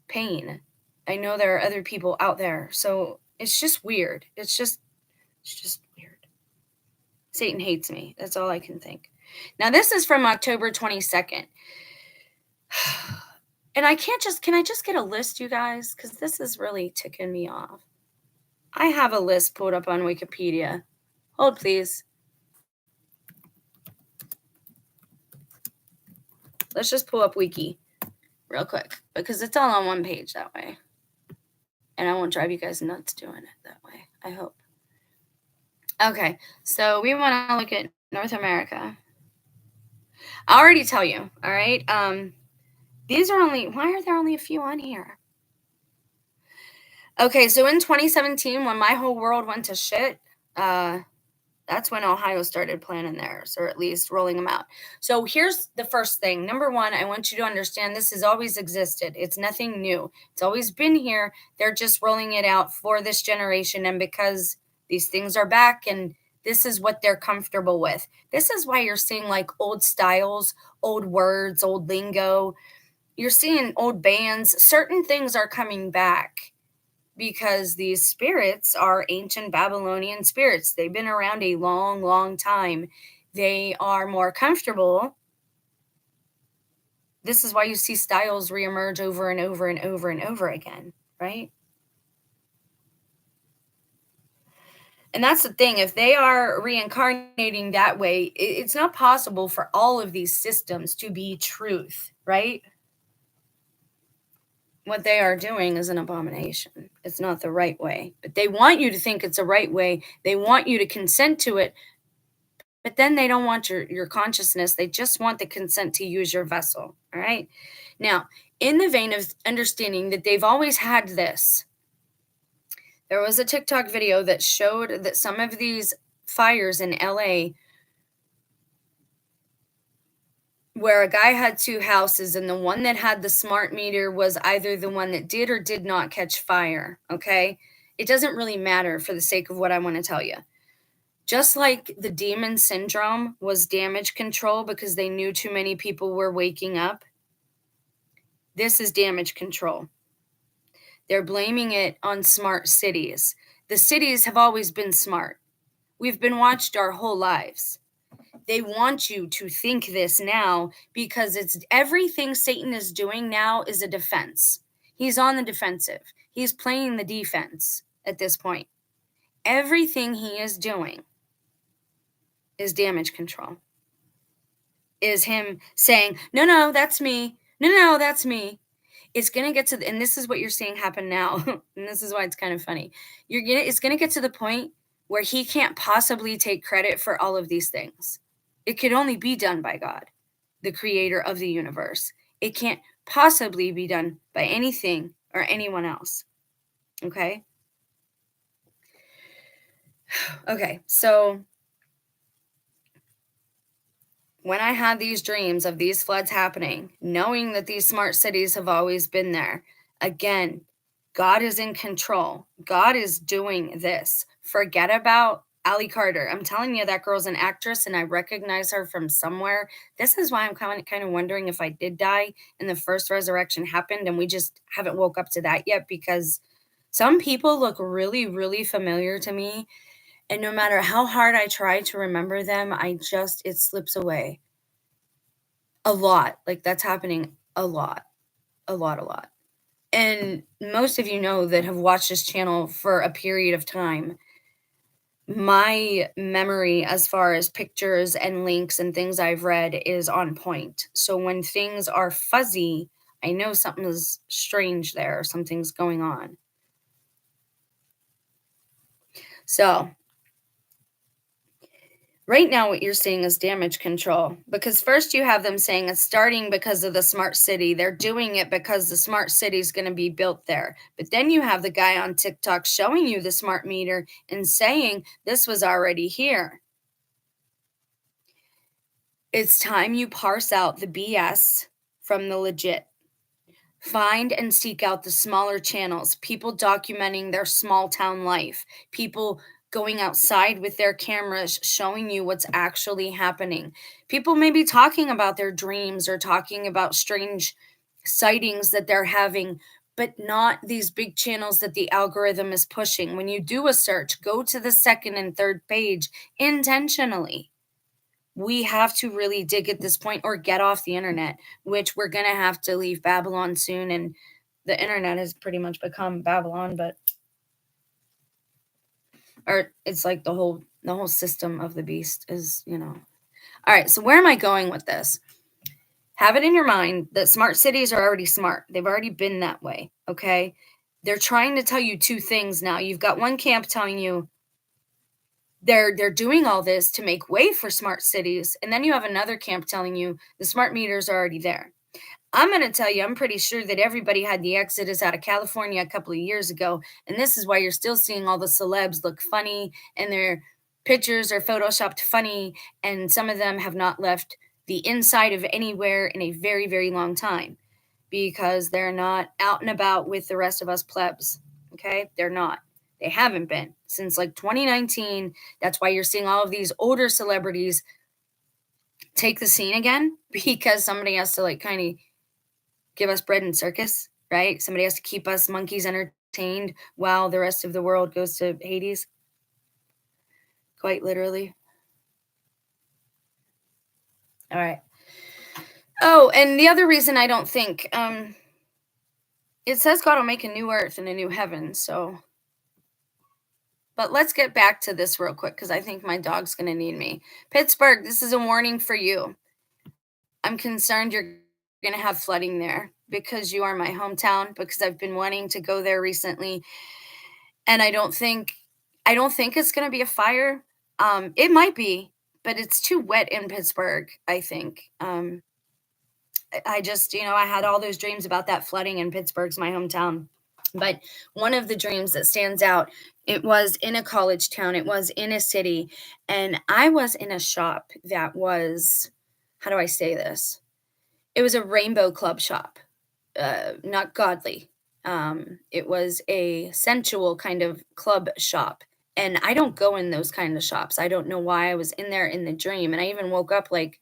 A: pain. I know there are other people out there. So it's just weird. It's just weird. Satan hates me. That's all I can think. Now, this is from October 22nd. And can I just get a list, you guys? Because this is really ticking me off. I have a list pulled up on Wikipedia. Hold, please. Let's just pull up Wiki real quick because it's all on one page that way. And I won't drive you guys nuts doing it that way, I hope. Okay, so we want to look at North America. I'll already tell you, all right? These are why are there only a few on here? Okay, so in 2017, when my whole world went to shit, that's when Ohio started planning theirs, or at least rolling them out. So here's the first thing. Number one, I want you to understand this has always existed. It's nothing new. It's always been here. They're just rolling it out for this generation. And because these things are back and this is what they're comfortable with. This is why you're seeing like old styles, old words, old lingo. You're seeing old bands. Certain things are coming back because these spirits are ancient Babylonian spirits. They've been around a long, long time. They are more comfortable. This is why you see styles reemerge over and over and over and over again, right? And that's the thing. If they are reincarnating that way, it's not possible for all of these systems to be truth, right? What they are doing is an abomination. It's not the right way. But they want you to think it's a right way. They want you to consent to it. But then they don't want your consciousness. They just want the consent to use your vessel. All right. Now, in the vein of understanding that they've always had this, there was a TikTok video that showed that some of these fires in LA where a guy had two houses and the one that had the smart meter was either the one that did or did not catch fire, okay? It doesn't really matter for the sake of what I want to tell you. Just like the demon syndrome was damage control because they knew too many people were waking up, this is damage control. They're blaming it on smart cities. The cities have always been smart. We've been watched our whole lives. They want you to think this now because it's everything Satan is doing now is a defense. He's on the defensive. He's playing the defense at this point. Everything he is doing is damage control. Is him saying, no, that's me. No, that's me. It's going to get to, and this is what you're seeing happen now. And this is why it's kind of funny. It's going to get to the point where he can't possibly take credit for all of these things. It could only be done by God, the creator of the universe. It can't possibly be done by anything or anyone else. Okay? Okay, so when I had these dreams of these floods happening, knowing that these smart cities have always been there, again, God is in control. God is doing this. Forget about Allie Carter. I'm telling you, that girl's an actress and I recognize her from somewhere. This is why I'm kind of wondering if I did die and the first resurrection happened and we just haven't woke up to that yet, because some people look really, really familiar to me. And no matter how hard I try to remember them, it slips away. A lot. Like that's happening a lot. And most of you know that have watched this channel for a period of time. My memory as far as pictures and links and things I've read is on point. So when things are fuzzy, I know something is strange there, something's going on. So right now what you're seeing is damage control, because first you have them saying it's starting because of the smart city. They're doing it because the smart city is going to be built there. But then you have the guy on TikTok showing you the smart meter and saying this was already here. It's time you parse out the BS from the legit. Find and seek out the smaller channels, people documenting their small town life, people going outside with their cameras, showing you what's actually happening. People may be talking about their dreams or talking about strange sightings that they're having, but not these big channels that the algorithm is pushing. When you do a search, go to the second and third page intentionally. We have to really dig at this point or get off the internet, which we're going to have to leave Babylon soon. And the internet has pretty much become Babylon, or it's like the whole system of the beast is, All right, so where am I going with this? Have it in your mind that smart cities are already smart. They've already been that way, okay? They're trying to tell you two things now. You've got one camp telling you they're doing all this to make way for smart cities, and then you have another camp telling you the smart meters are already there. I'm going to tell you, I'm pretty sure that everybody had the exodus out of California a couple of years ago, and this is why you're still seeing all the celebs look funny, and their pictures are photoshopped funny, and some of them have not left the inside of anywhere in a very, very long time because they're not out and about with the rest of us plebs, okay? They're not. They haven't been since like 2019. That's why you're seeing all of these older celebrities take the scene again, because somebody has to like kind of give us bread and circus, right? Somebody has to keep us monkeys entertained while the rest of the world goes to Hades. Quite literally. All right. Oh, and the other reason I don't think, it says God will make a new earth and a new heaven, so. But let's get back to this real quick because I think my dog's going to need me. Pittsburgh, this is a warning for you. I'm concerned you're going to have flooding there because you are my hometown, because I've been wanting to go there recently. And I don't think it's going to be a fire. It might be, but it's too wet in Pittsburgh, I think. I just, I had all those dreams about that flooding, and Pittsburgh's my hometown. But one of the dreams that stands out, it was in a college town. It was in a city. And I was in a shop that was, how do I say this? It was a rainbow club shop, not godly. It was a sensual kind of club shop. And I don't go in those kind of shops. I don't know why I was in there in the dream. And I even woke up like,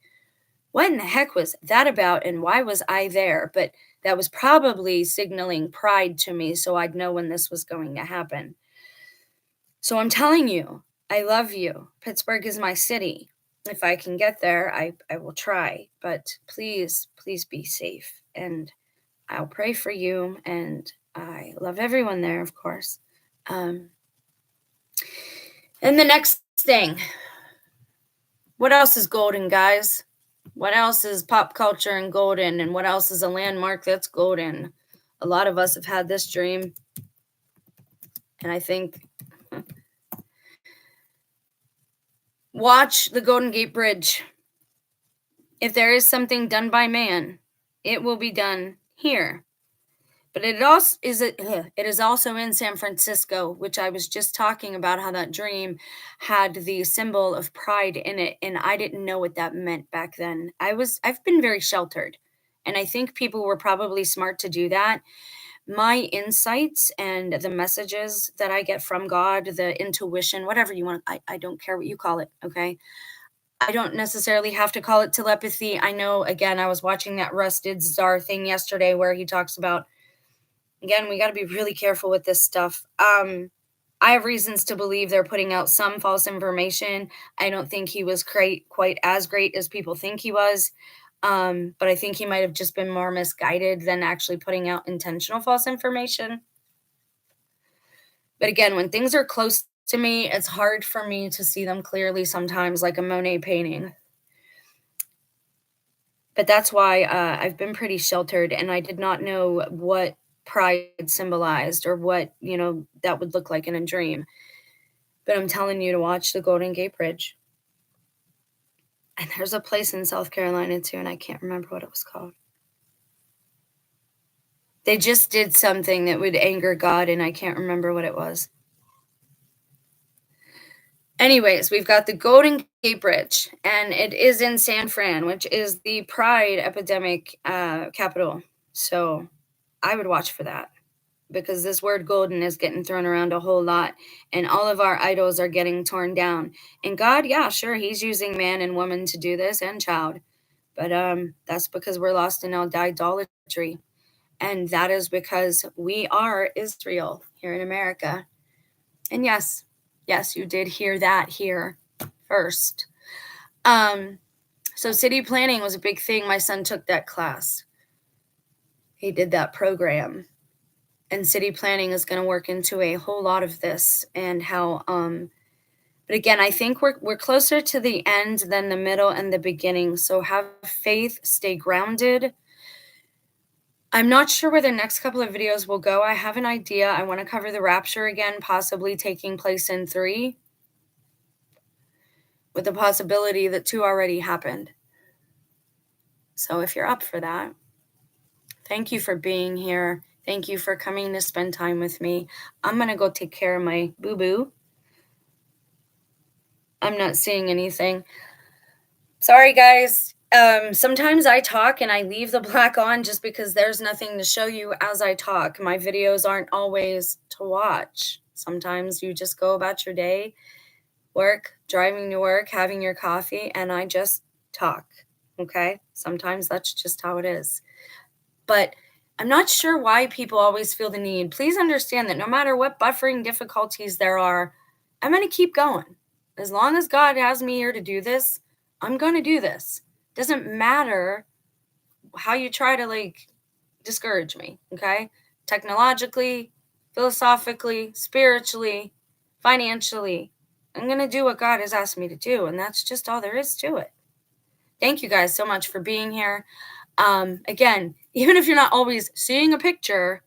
A: what in the heck was that about? And why was I there? But that was probably signaling pride to me, so I'd know when this was going to happen. So I'm telling you, I love you. Pittsburgh is my city. If I can get there, I will try. But please, please be safe. And I'll pray for you. And I love everyone there, of course. And the next thing, what else is golden, guys? What else is pop culture and golden? And what else is a landmark that's golden? A lot of us have had this dream. And I think, watch the Golden Gate Bridge. If there is something done by man, it will be done here. But it is also in San Francisco, which I was just talking about, how that dream had the symbol of pride in it, and I didn't know what that meant back then. I've been very sheltered, and I think people were probably smart to do that. My insights and the messages that I get from God, the intuition, whatever you want, I don't care what you call it, okay? I don't necessarily have to call it telepathy. I know, again, I was watching that Rusted Czar thing yesterday where he talks about, again, we got to be really careful with this stuff. I have reasons to believe they're putting out some false information. I don't think he was quite as great as people think he was. But I think he might have just been more misguided than actually putting out intentional false information. But again, when things are close to me, it's hard for me to see them clearly sometimes, like a Monet painting. But that's why I've been pretty sheltered, and I did not know what pride symbolized or what, that would look like in a dream. But I'm telling you to watch the Golden Gate Bridge. And there's a place in South Carolina too, and I can't remember what it was called. They just did something that would anger God, and I can't remember what it was. Anyways, we've got the Golden Gate Bridge, and it is in San Fran, which is the pride epidemic capital. So I would watch for that, because this word golden is getting thrown around a whole lot, and all of our idols are getting torn down. And God, yeah, sure, he's using man and woman to do this, and child. But that's because we're lost in idolatry. And that is because we are Israel here in America. And yes, you did hear that here first. So city planning was a big thing. My son took that class. He did that program. And city planning is going to work into a whole lot of this, and how but again, I think we're closer to the end than the middle and the beginning. So have faith, stay grounded. I'm not sure where the next couple of videos will go. I have an idea. I want to cover the rapture again, possibly taking place in 3, with the possibility that 2 already happened. So if you're up for that, thank you for being here. Thank you for coming to spend time with me. I'm going to go take care of my boo-boo. I'm not seeing anything. Sorry, guys. Sometimes I talk and I leave the black on just because there's nothing to show you as I talk. My videos aren't always to watch. Sometimes you just go about your day, work, driving to work, having your coffee, and I just talk. Okay? Sometimes that's just how it is. But I'm not sure why people always feel the need. Please understand that no matter what buffering difficulties there are, I'm going to keep going. As long as God has me here to do this, I'm going to do this. Doesn't matter how you try to discourage me, okay? Technologically, philosophically, spiritually, financially, I'm going to do what God has asked me to do, and that's just all there is to it. Thank you guys so much for being here. Again, even if you're not always seeing a picture,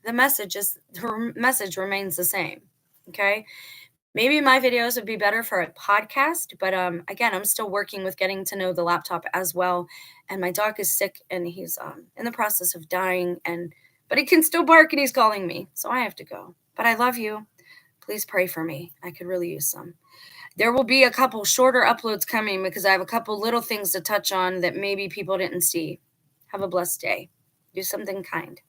A: the message remains the same, okay? Maybe my videos would be better for a podcast, but again, I'm still working with getting to know the laptop as well. And my dog is sick, and he's in the process of dying, but he can still bark, and he's calling me, so I have to go. But I love you. Please pray for me. I could really use some. There will be a couple shorter uploads coming because I have a couple little things to touch on that maybe people didn't see. Have a blessed day. Do something kind.